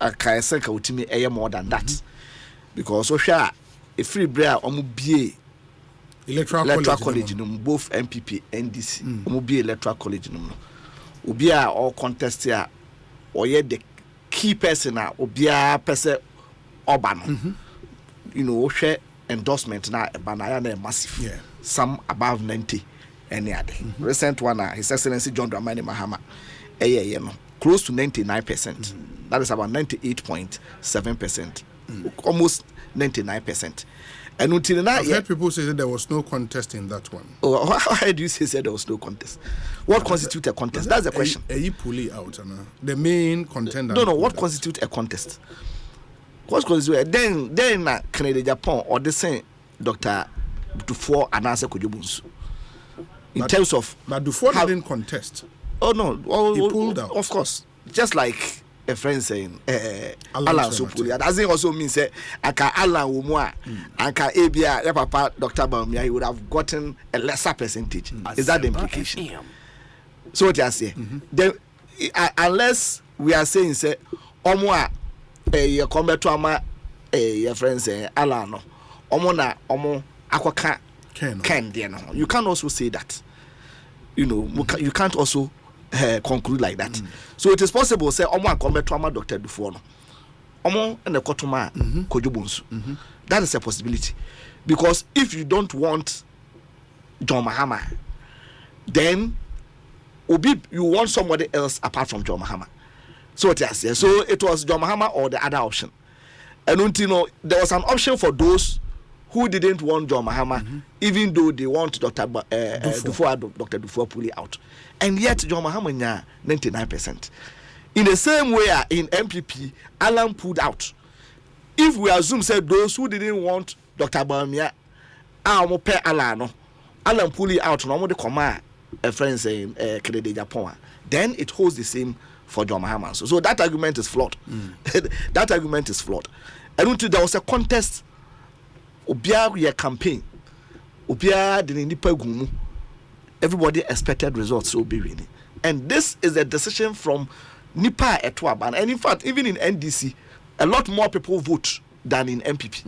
aka senka utimi more than that because so sure a free bra omo bie electoral college no both MPP NDC omo bie electoral college no obi a all contest here or the key person obia person oba no you know share endorsement na banaya na massive some above 90 any other recent one His Excellency John Dramani Mahama no close to 99%. That is about 98.7%, almost 99%. And until now,
I've heard people say that there was no contest in that one.
Oh, how do you say there was no contest? What constitutes a contest? That's the question.
You pull it out, the main contender.
No. What constitutes a contest? What constitutes? Then Canada, Japan, or the same Dr. Dufour and answer Kujubunsu. In terms of,
but Dufour didn't contest.
Oh no!
He pulled out.
Of course, just like a friend saying, Alan so pull. That doesn't also mean say, "Aka Alan Umwa, Aka Abia, Papa Dr. Baumia, he would have gotten a lesser percentage." Is that the implication? So what you say? Then, unless we are saying say, Omwa, you come to ama, your friend saying Alan no, Omona, Omo, Akwaka, Ken, you can also say that. You know, you can't also conclude like that. So it is possible say omo come to ama Dr. Dufour no omo and the kotuma kojubunsu. That is a possibility, because if you don't want John Mahama, then you want somebody else apart from John Mahama. So it is, so it was John Mahama or the other option. And until there was an option for those who didn't want John Mahama, even though they want Dr. Dr. Dufour pull out. And yet John Mahama 99%. In the same way in MPP, Alan pulled out. If we assume say those who didn't want Dr. Baumia, Alan pull it out, no more the command a friend saying Canada Japan, then it holds the same for John Mahama. So that argument is flawed. That argument is flawed. And until there was a contest, Obia your campaign, Obia the nipa gumu. Everybody expected results to be winning, and this is a decision from Nipa Etwaban. And in fact, even in NDC, a lot more people vote than in MPP.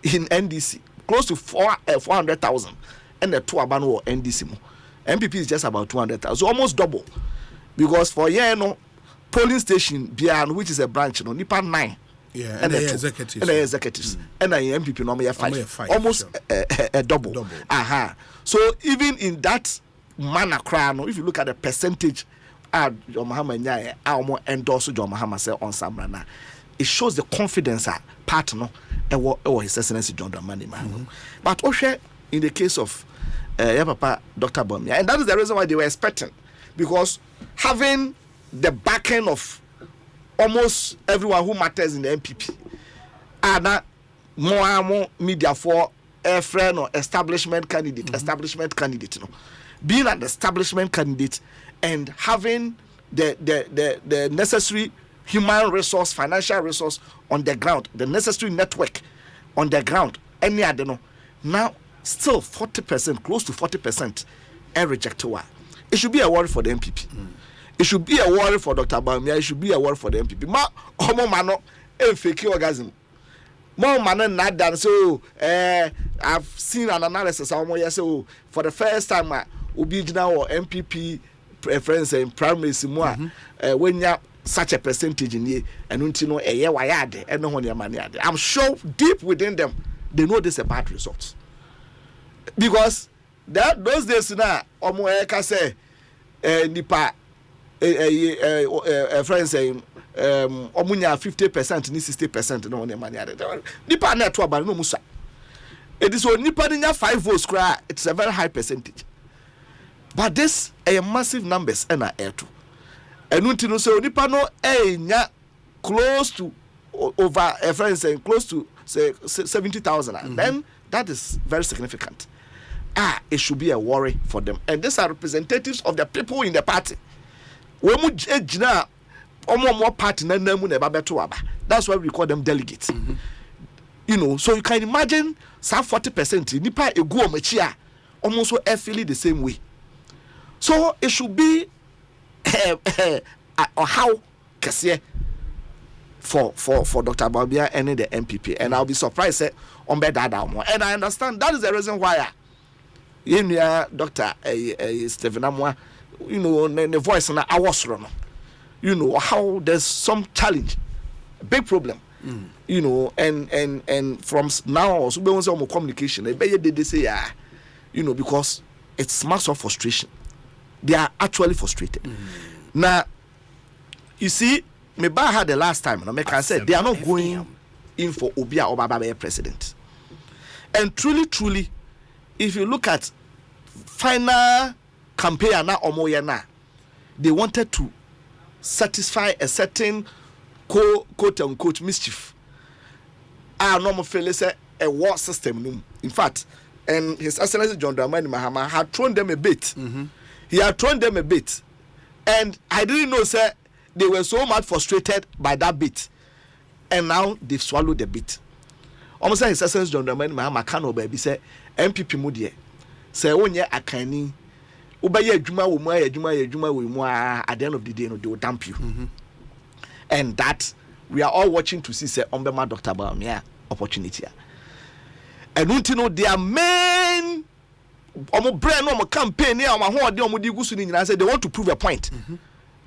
In NDC, close to 400,000, and the Etwaban or NDC. MPP is just about 200,000, so almost double. Because for polling station Bian, which is a branch, Nipa 9 and the executives and the MPP no more 5 almost a double. So even in that manner crown, if you look at the percentage John Mahama Nyaya almost endorse John Mahama say on Samrana, it shows the confidence partner or His Excellency John Dramani Mahama. But also in the case of Papa Dr. Bawumia, and that is the reason why they were expecting, because having the backing of almost everyone who matters in the MPP, and more media for a friend or establishment candidate, you know, being an establishment candidate and having the necessary human resource, financial resource on the ground, the necessary network on the ground, any I don't know. Now, still 40%, close to 40%, and reject her. It should be a worry for the MPP. It should be a worry for Dr. Bawumia. It should be a worry for the MPP. Ma, homo mano, fake orgasm. More man not done. So, I've seen an analysis. So, for the first time, Obijina or MPP preference and primary simua, when you such a percentage in here, and untino a year wayade, and no one your money. I'm sure deep within them, they know this is a bad result. Because those days now, Omo Eka say, nipa, friend saying, Omunya 50%, ni 60%, no one your money. Nipa na to about no musa. It is only nipa niya 5 votes cry. It's a very high percentage. But this a massive numbers and a air to. And untino so nipa no nya close to over a friend saying close to say 70,000. Then that is very significant. It should be a worry for them. And these are representatives of the people in the party. That's why we call them delegates. You know, so you can imagine some 40% nipa egu omachia almost feeling the same way. So it should be how kesiye for Dr. Bawumia and the MPP, and I'll be surprised on that. And I understand that is the reason why Dr. Stephen Amwa, you know, the voice and I was wrong. You know how there's some challenge, a big problem. You know, and from now on, so we want some more communication. They say, you know, because it's mass of frustration. They are actually frustrated. Now, you see, Meba had the last time, and I said they are not going in for Obia or Baba president. And truly, if you look at final campaign now Omoyana, they wanted to satisfy a certain quote unquote mischief. Our normal fellow say a war system. In fact, and His Excellency John Dramani Mahama had thrown them a bit. He had thrown them a bit. And I didn't know, sir, they were so much frustrated by that bit. And now they've swallowed the bit. Almost His Excellency John Dramani Mahama can't baby say MPP Mudie. Say onye akani. Ubaye juma wumwa at the end of the day, no, they will dump you. And that we are all watching to see say Ombema Dr. Bawumia opportunity. And don't you know their main brand campaign they want to prove a point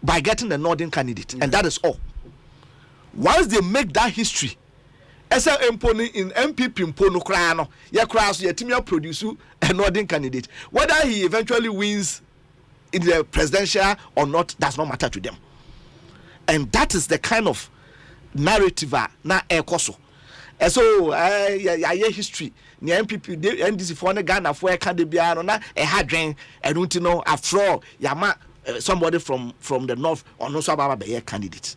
by getting the northern candidate, and that is all. Once they make that history, as a in MPP Mpono Krano, ya cross your team produce a northern candidate. Whether he eventually wins in the presidential or not does not matter to them. And that is the kind of narrative na Ekoso. And so I history. The MPP NDC for Ghana for a candidate na a hadren and don't know after all yama somebody from the north or no so be a candidate.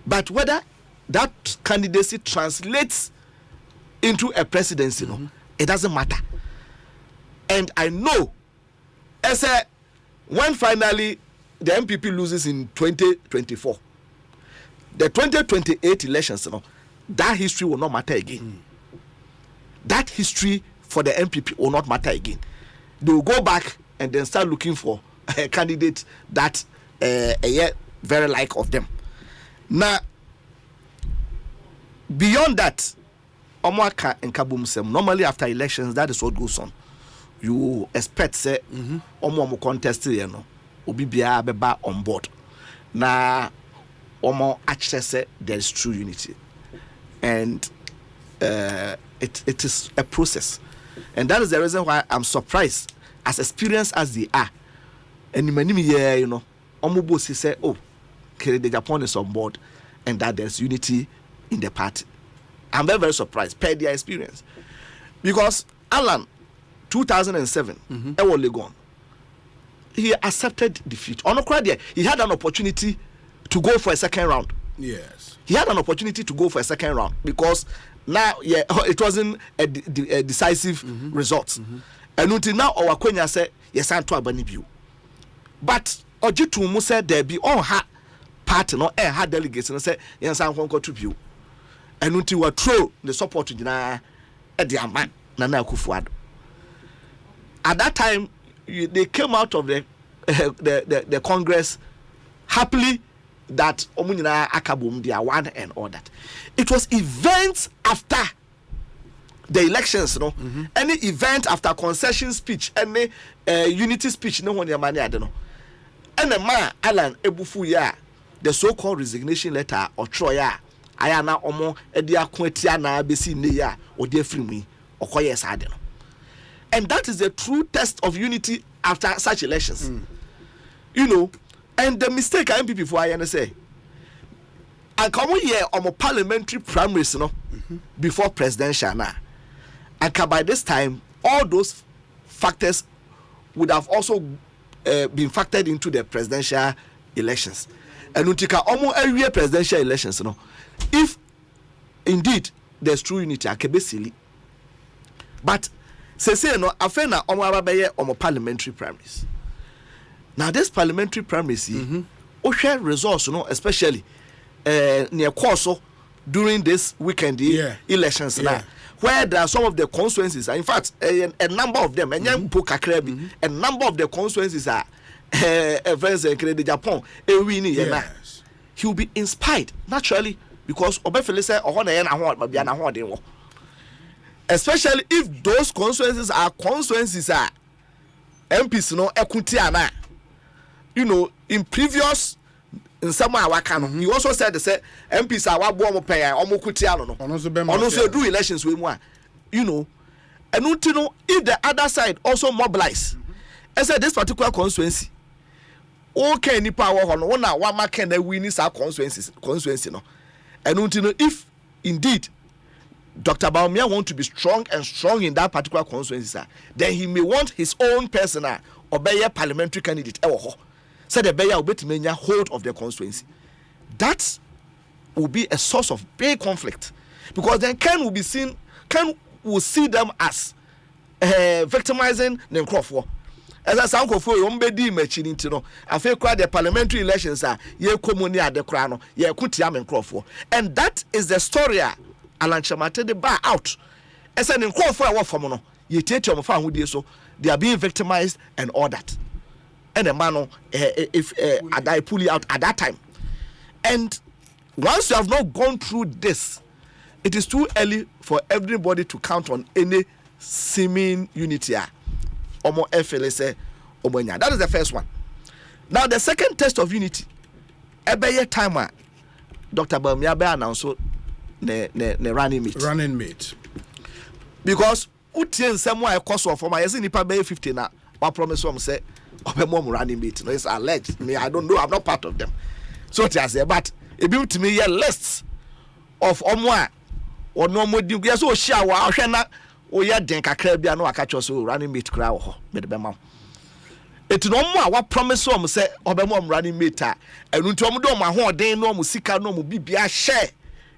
But whether that candidacy translates into a presidency, it doesn't matter. And I know as when finally the MPP loses in 2024, the 2028 elections, that history will not matter again. That history for the MPP will not matter again. They will go back and then start looking for a candidate that very like of them. Now, beyond that, Omwaka and Kabumsem, normally after elections, that is what goes on. You expect, say, Omo contest, Obibia Beba on board. Now, Omo actually say there is true unity, and it is a process, and that is the reason why I'm surprised, as experienced as they are, and many years, you know, Omo Bosi say, oh, the Japan is on board, and that there's unity in the party. I'm very, very surprised per their experience, because Alan, 2007, Legon, he accepted defeat. He had an opportunity to go for a second round.
Yes.
He had an opportunity to go for a second round because now, it wasn't a decisive result. And until now, our Quenya said, yes, I'm to Abanibu. But Ojitu said there be all her party, no air had delegates, and said, yes, I'm going to view. And until we throw the support to Jina at the Amman, Nana Kufuad. At that time, they came out of the Congress happily that Omunina Akabum, they are one and all that. It was events after the elections, you know. Any event after concession speech, any unity speech, no one your money, I don't know. And the man, Alan Ebufu ya, the so-called resignation letter or Troya, Ayana Omo, Edia Quetiana, Besi Neya, or dear free me, or Koyes, I don't know. And that is the true test of unity after such elections. You know, and the mistake I MPP for I say, I come here on my parliamentary primaries, you know, before presidential now. And by this time, all those factors would have also been factored into the presidential elections. And untika almost every year presidential elections, you know, if indeed there's true unity, I can be silly. But say no, I feel na omo parliamentary primaries. Now this parliamentary primaries, share results, you know, especially near Corso during this weekend elections now, where there are some of the constituencies, in fact, a number of them, a number of the constituencies are the Japan, he will be inspired naturally because Obefele said, especially if those constituencies are MPs, no Ekutiana. You know, in previous in some Wakano, he also said the MPs are what pay almost Kutiano. Also do elections with one. You know, and you know if the other side also mobilize. I said this particular constituency. Okay, ni power on one mark can win is our constituency no. And you know if indeed Dr. Baumia want to be strong in that particular constituency, then he may want his own personal or parliamentary candidate. So the Bayer will be hold of the constituency. That will be a source of big conflict because then Ken will see them as victimizing the Crawford. As I sound for you, I feel quite the parliamentary elections are ye communi at the crown, ye Kutiam and Crawford. And that is the story. Alan Chamate the bar out. As an Crawford, what for mono, ye take your fan who so they are being victimized and all that. And a man, if I die pulley out at that time. And once you have not gone through this, it is too early for everybody to count on any seeming unity. Omo FLS Omonya. That is the first one. Now the second test of unity. Ebeye timer. Dr. Bamiabe announced ne running mate. Because utien semwa e cost of my yesi nipa be 50 na wa promise am say obemom running mate. No, it's alleged. Me, I don't know. I'm not part of them. So it has but it be to me a list of omwa or no more do yes o share wa hwe na o ye den kakra bia no aka so running mate kra wo ho me de be ma it no mo a wa promise am say obemom running mate a enu nti om do mo ahoden no mo sika no mo bibia share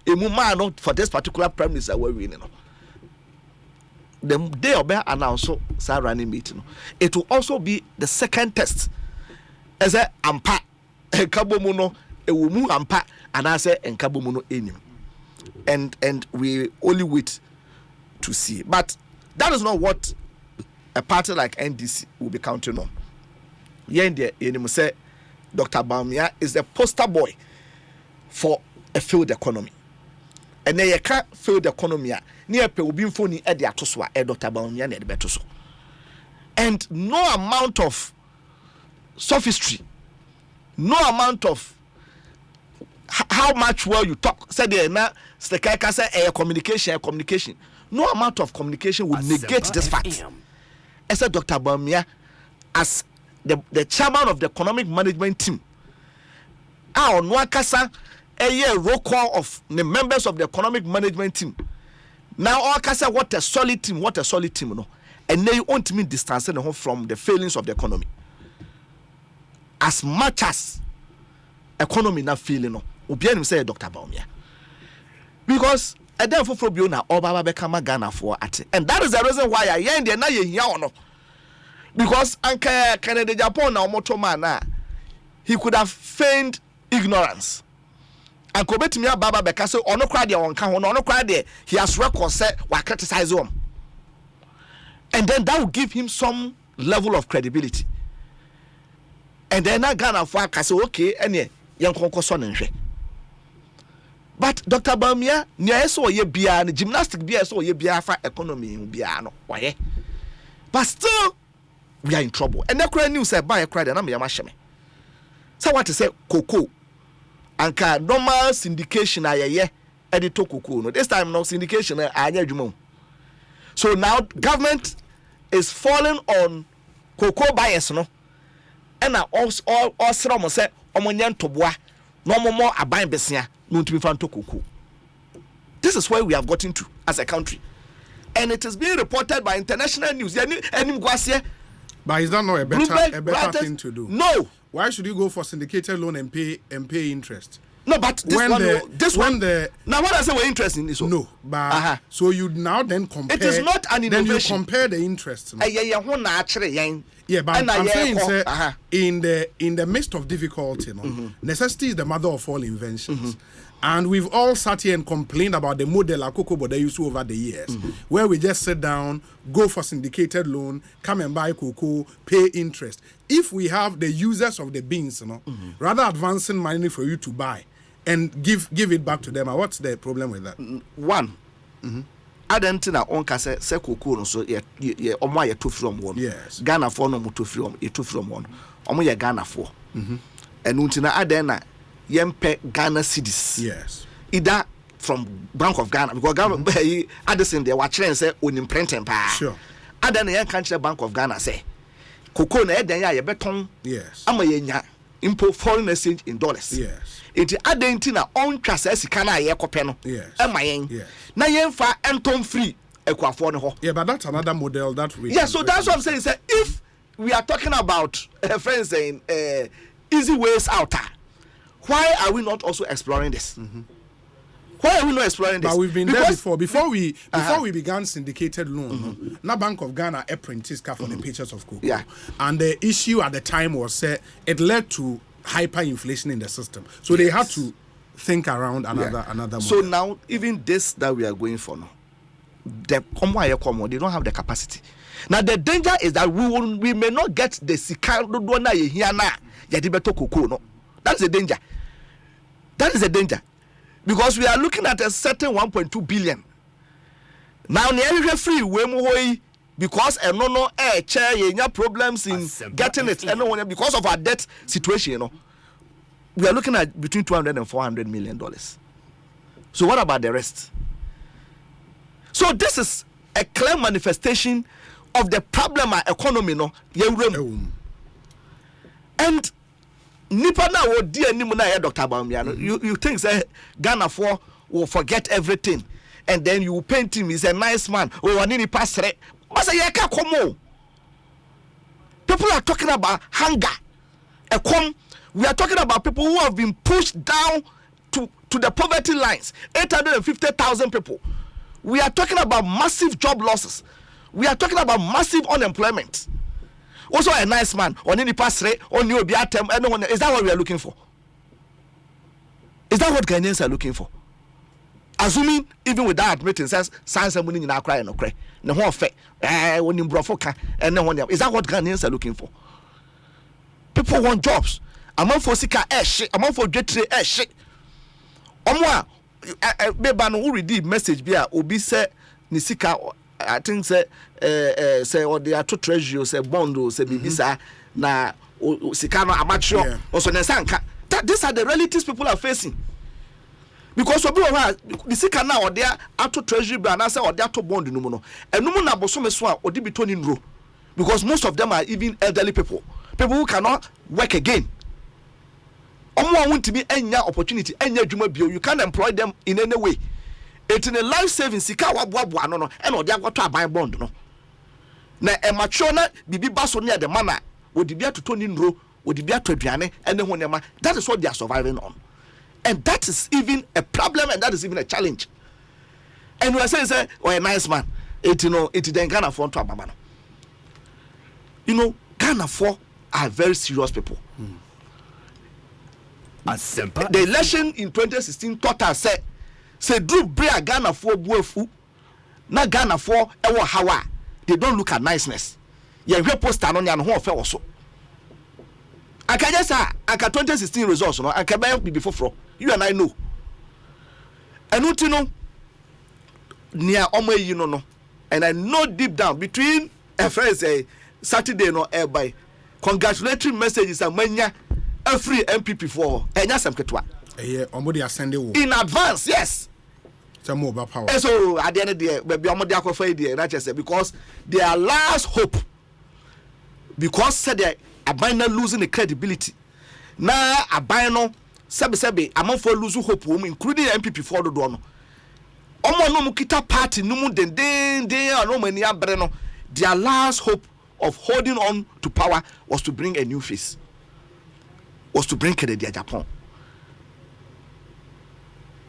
emu ma no for this particular premise that we winning no the day obe announce so running mate no it will also be the second test as a ampa enkabomu no ewumu ampa and I say enkabomu no enim and we only wait to see. But that is not what a party like NDC will be counting on. Yende say Dr. Baumia is the poster boy for a field economy. And then you can't field economy near pe will be phony at the atoswa Dr. Baumia ne the betoso. And no amount of sophistry, no amount of how much well you talk. Said there now, Stekaka said communication. No amount of communication will negate this fact. I said Dr. Bawumia, as the chairman of the economic management team, our Nwakasa a roll call of the members of the economic management team. Now all kasa what a solid team, no. And they want me distancing from the failings of the economy. As much as economy not feeling no, Obianim say Dr. Bawumia. Because a day for Biona or Baba Bekama Ghana for at, and that is the reason why I end there now you no. Because Anka Canada Japan now motomana, he could have feigned ignorance. And go bet me Baba Beka so ono cry there on can ono cry there, he has record set wa criticize him. And then that will give him some level of credibility. And then I Ghana for say okay, any young konko so nhwe. But Dr. Bawumia, nya so ye bia na gymnastic bia so ye bia fa economy bia no waye. But still we are in trouble. And that news say buy cry there na me yama hye. So what to say cocoa anka normal syndication ayeye edito cocoa no this time no syndication anya adwuma. So now government is falling on cocoa buyers no. And now all srom say omonye ntoboa no momo aban besia no ntumi fa cocoa. This is where we have gotten to as a country. And it is being reported by international news. But
is that not a better thing to do?
No.
Why should you go for syndicated loan and pay interest?
No, but this one. Now what I say we're interested in this one.
No, but so you now then compare.
It is not an innovation.
Then you compare the interest. No? Yeah, but I'm saying in the midst of difficulty, necessity is the mother of all inventions. And we've all sat here and complained about the model Akoko they used to over the years, where we just sit down, go for syndicated loan, come and buy cocoa, pay interest. If we have the users of the beans, rather advancing money for you to buy and give it back to them, what's the problem with that?
One, Adentina onka se cocoa no so ye omo ye to from one.
Yes.
Ghana for no mo to from one. Omo ye Ghana for. Enu ntina adena yempe Ghana cedis.
Yes.
Either from Bank of Ghana because Ghana Addison they watch and say onim printing pa.
Sure.
Adena yen country Bank of Ghana say cocoa na eden ya ye beton.
Yes.
Ama ye nya import foreign exchange in dollars.
Yes.
Enti adentina on twasa sika na ye kope no.
Yes.
Ema yen.
Yes.
Na yen fa entom free ekwafo no ho.
Yeah, but that's another model that we.
Yeah, so that's what I'm saying. Say if we are talking about friends saying easy ways out, why are we not also exploring this? Why are we not exploring this?
But we've been there before. Before we began syndicated loan, na Bank of Ghana printed for the pictures of cocoa.
Yeah.
And the issue at the time was it led to hyperinflation in the system. So they had to think around another model.
So now even this that we are going for now, they don't have the capacity. Now the danger is that we may not get the sika na here na yadibeto cocoa no. That's the danger. That is the danger. Because we are looking at a certain 1.2 billion. Now near free we because no chair you problems in getting it and because of our debt situation, you know. We are looking at between 200 and 400 million dollars. So what about the rest? So this is a clear manifestation of the problem our economy no. And nipa na wo di anim na Dr. Bawumia no you think say Ghana for will forget everything and then you paint him he's a nice man oni pasre say ye ka komo. People are talking about hunger. We are talking about people who have been pushed down to the poverty lines. 850,000 people. We are talking about massive job losses. We are talking about massive unemployment. Also a nice man. Is that what we are looking for? Is that what Ghanaians are looking for? Assuming even with that admitting says science and money in our cry no cry. No one fair. When you brought and no one else. Is that what Ghanaians are looking for? People want jobs. Among for sika shit. Among for getting shit. Omwa beba no who read message bia obi say ni sika I think say or they are to treasury say bond or say bibisa na sika no amateur also nensanka. These are the realities people are facing. because obi wa the sika na ode ato treasury bill na say ode ato bond no mu no enum na bosome so a ode bi to ni nro because most of them are even elderly people who cannot work again. Omo want to be any opportunity any adwuma bio, you can't employ them in any way. It's in a life saving sika waboa no and ode agoto aban bond no na e mature na bibi baso near the manner ode bia to ni nro ode bia to aduane ene ho nema. That is what they are surviving on. And that is even a problem, and that is even a challenge. And we are saying, say, oh, a nice man. It then Ghana for to Abamano. Ghana for are very serious people. The election in 2016 taught us say Drew Brea Ghana for buefu, na Ghana for ewo hawa. They don't look at niceness. You hear poster on your home fair also. I can just say, I can 2016 results, no, I can be before. You and I know. And what you know, near Ome, no. And I know deep down between a friend Saturday no airby. Congratulatory messages and mania a free MPP for Enyasam Ketwa. In advance, yes.
Some more power.
So at the end of the day, maybe Omodiako for the because their last hope, because said they are not losing the credibility. Now a Sabi, among for lose hope, including MPP for the donor. Omo no mukita party, no more than no many breno. Their last hope of holding on to power was to bring a new face, was to bring Kennedy Japan.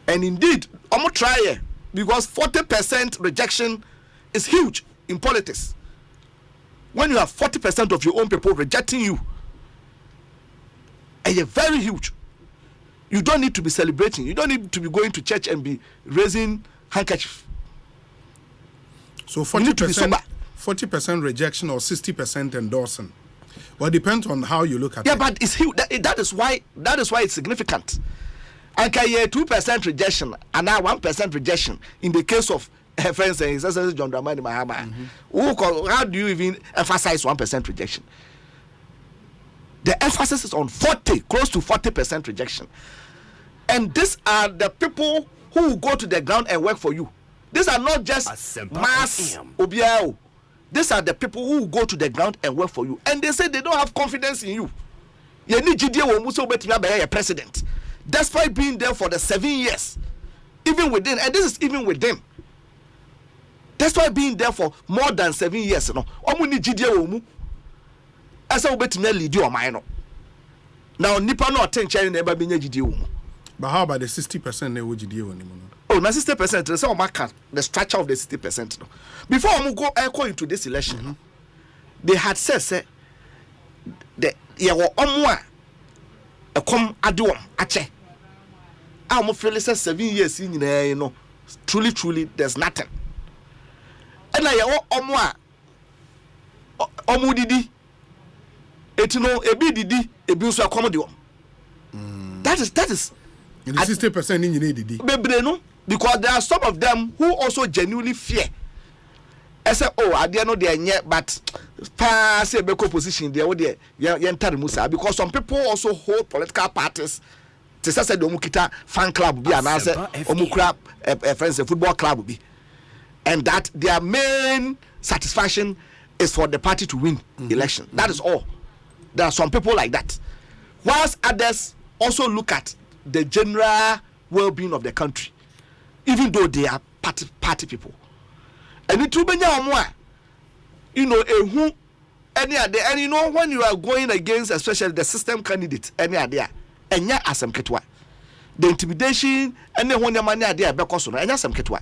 And indeed, Omo try because 40% rejection is huge in politics. When you have 40% of your own people rejecting you, and you're very huge. You don't need to be celebrating. You don't need to be going to church and be raising handkerchief.
So 40% rejection or 60% endorsing. Well, it depends on how you look at it.
Yeah, but it's huge. That is why it's significant. And can you 2% rejection and now 1% rejection in the case of her friend saying John Dramani Mahama. How do you even emphasize 1% rejection? The emphasis is on 40, close to 40% rejection. And these are the people who will go to the ground and work for you. These are not just mass obiao. These are the people who will go to the ground and work for you. And they say they don't have confidence in you. You need GDA president. Despite being there for the 7 years. Even within, and this is even with them. Despite being there for more than 7 years. Omu ni GDA as I bet me lead you on my no. Now nipa no attention never been GDA.
But how about the 60% they would GDA anymore?
Oh, na 60%. Say mark the structure of the 60%. No. Before I go echo into this election, they had said say the yawo omwa e come adom ache. I feel say 7 years in you know. Truly there's nothing. And I yawo omwa omudidi etino ebi didi ebi nso akomodi that is
and the 60% in you need
bebre no, because there are some of them who also genuinely fear. I say, oh, I dare know they are but pass a beko position there with the entire Musa, because some people also hold political parties. Tesa said Omukita fan club be an answer, Omukra friends a football club be, and that their main satisfaction is for the party to win election. That is all. There are some people like that. Whilst others also look at the general well-being of the country, even though they are party people. And it will be you know, any other, and you know, when you are going against, especially the system candidate, any idea, and ya asem ketwa, the intimidation, and then when your money idea, because and ya asem ketwa,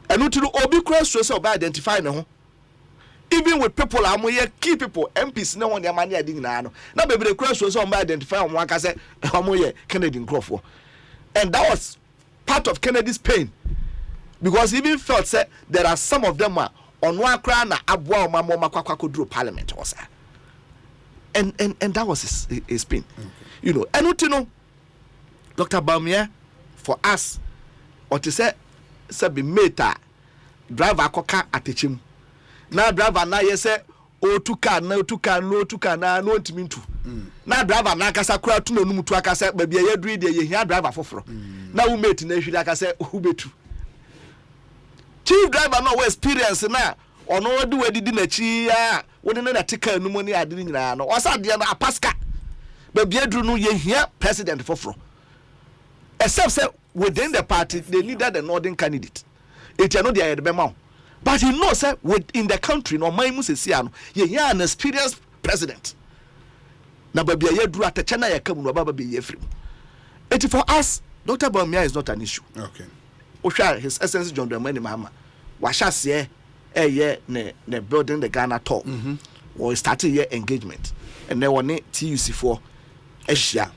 and to obi cross so by identifying. Even with people, I'm here, key people, MPs, no one their money I didn't know. Now, baby, the cross was on by identifying one can say, I'm here, Kennedy Crawford. And that was part of Kennedy's pain. Because he even felt that there are some of them on one crown, Abwa, Mama, Kwako drew parliament. And that was his pain. You know, and what you know, Dr. Baumia, for us, or to say, be meta, driver coca at the chim. Now driver na yese o tuka na no ntimi ntu na driver na akasa kura tu no mutu akasa ba bia ye duri de ye hia driver foforo na wo mate na hwiri aka say who betu chief driver no we experience na ono de wadidi na chi a wo de na tika anu mo ni ade ni nyina no osade na apaska ba biadru no ye hia president foforo except say within the party they needed the northern candidate it no dey be ma but he knows say within the country no man mu sesia no ye hia an experienced president na ba bia ye duru atache na ye kam no ba be ye free it for us Dr. Bawumia is not an issue.
Okay.
Osha his essence John Dramani Mahama washase ne building the Ghana tour or started year engagement and then one TUC for Asia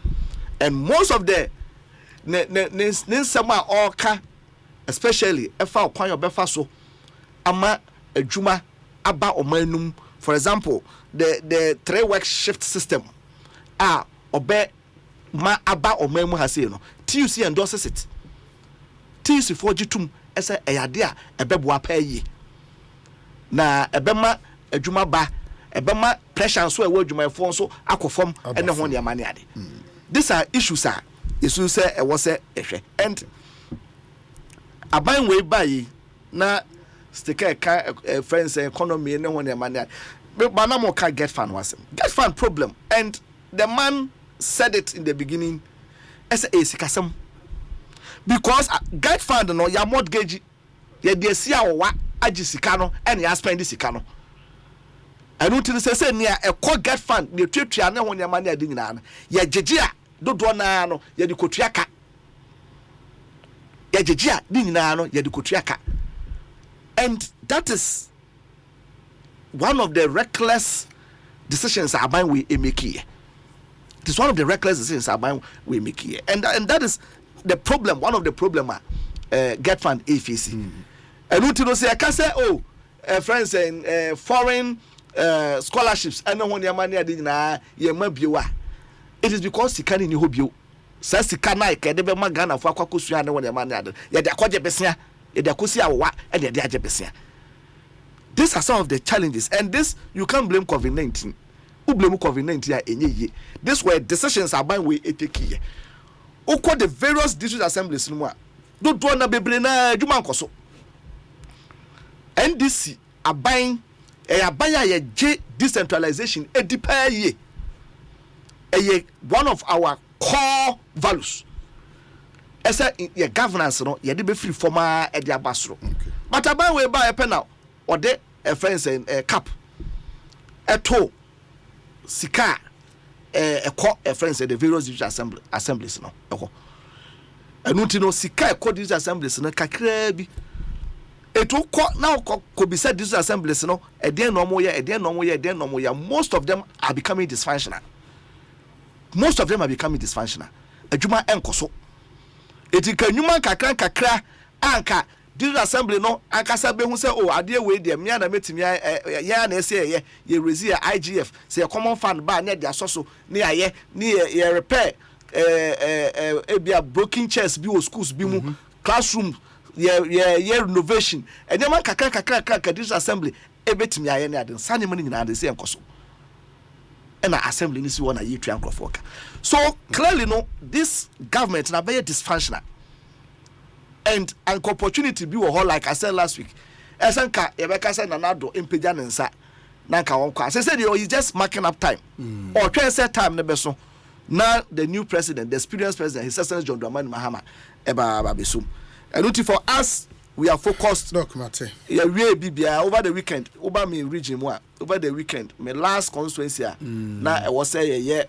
and most of the sama oka especially efa kwan obefa so ama adwuma aba omanum for example the 3 work shift system obe ma aba omanmu ha say no TUC endorses it TUC for jitum ese eyade a ebeboa pa yi na ebema adwuma ba ebema pressure so ewo adwuma fo so akofom ene ho ne amane ade these are issues isu say e wo say ehwe and aban we bayi na sticker ka friends economy ne ho ne amane ade but na mo ka get fan problem and the man said it in the beginning as a sikasem because get fund no ya mortgage ya de sia wa agi sika no and ya spend sika no anu tin say nia e ko get fund de tuatua na ho ne ma na ade nyina no ya gege a dodo na no ya de kotua ka ya gege a de nyina no ya de kotua ka and that is one of the reckless decisions aban we make here. It is one of the reckless decisions aban we make here, and that is the problem. One of the problem get fund AFC. And you know say I can say friends and foreign scholarships. I know when your money did na ye mabiwa. It is because sikani ni hobio. Sa sikana e kede be magana fo akwakosu ane when your money ade. Ye de akwaje besia, ye de akosi awa, and ye de aje besia. These are some of the challenges, and this you can't blame COVID-19. Who blame COVID-19 enye. This were decisions aban we take here. Uko the various district assemblies no do do na bebre na adwuma nkoso. NDC aban ye je decentralization edipa ye. One of our core values. Esa ye governance no ye de be free former e de abasro. But aban we ba e pe now or de friends cap eto sika friends the various district assemblies no eko enu no sika district assemblies no kakra bi eto ko na ko bi said district assemblies no eden no mo ye most of them are becoming dysfunctional adwuma enkoso etika nyuma kakra anka district assembly no akasa be hu say ade we de me na metimi ya na ese ye rezi IGF say common fund ba na de asoso ne aye ne ye repair ebia broken chairs bi o schools bi mu classroom ye renovation ene man kakra district assembly ebetimi aye ne ade sane man nyina ade say enkoso na assembly ni si wona ye twa nkrofoka so clearly no this government na very dysfunctional. And an opportunity be like I said last week. Esanka Ebeka said Nanado impeja nensa nanka wonka. Say he's just marking up time. Or try set time nebeso. Now the new president, the experienced president, His Excellency John Dramani Mahama eba babesum. And for us, we are focused.
Look, Mate.
Yeah, over the weekend, over me region over the weekend, my last constituency. Now I was say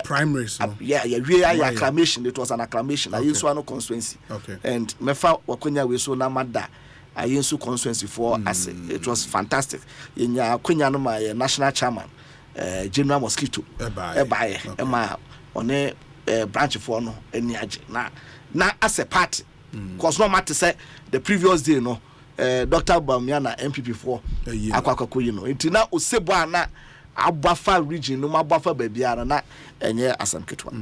primaries.
Acclamation. It was an acclamation. I used one constituency.
Okay.
And mefa wakwenya we so na mada. I used constituency for as it was fantastic. In ya kwenya no my national chairman, General Mosquito. Ebaye. Ema one branch for no any na as a party. Cause no matter say the previous day no Dr. Bawumia na MPP for akwakako you know. Itina osebo na Abafa region no Abafa baby na enye asam ketwa.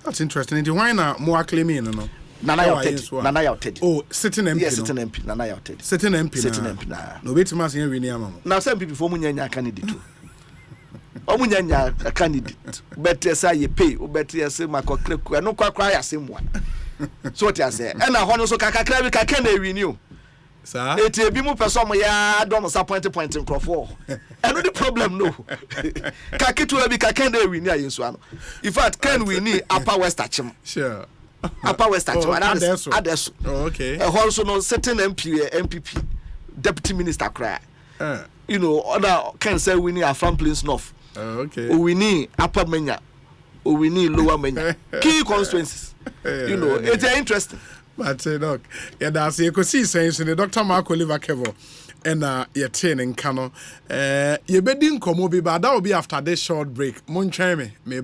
That's interesting. And why na mo acclaiming no?
Nana ya Teddy.
Oh, sitting MP.
Yes, sitting MP. Nana ya Teddy.
Sitting MP.
Sitting MP na.
No wait mas yen wini ama mo.
Na some people for munya candidate too. omunyanya candidate better say you pay better say makokreku no kwakra ya semwa so what you say and na ho no so kakakra bi kaka na renew
sir
eti ebi mu person ya dom point nkrofo and the problem no kaketu bi kaka na renew ayenso ano in fact can we need upper west achim
sure
upper west achim adeso
oh okay
also no certain MPP deputy minister cry you know other can say we need a from place north
okay
we need upper menya we need lower menya key constituencies you know it's interesting
but look yeah that's Ekosiisen so the Dr. Mark Oliver Kevo and your training kano you be din komo bi but that will be after this short break mon me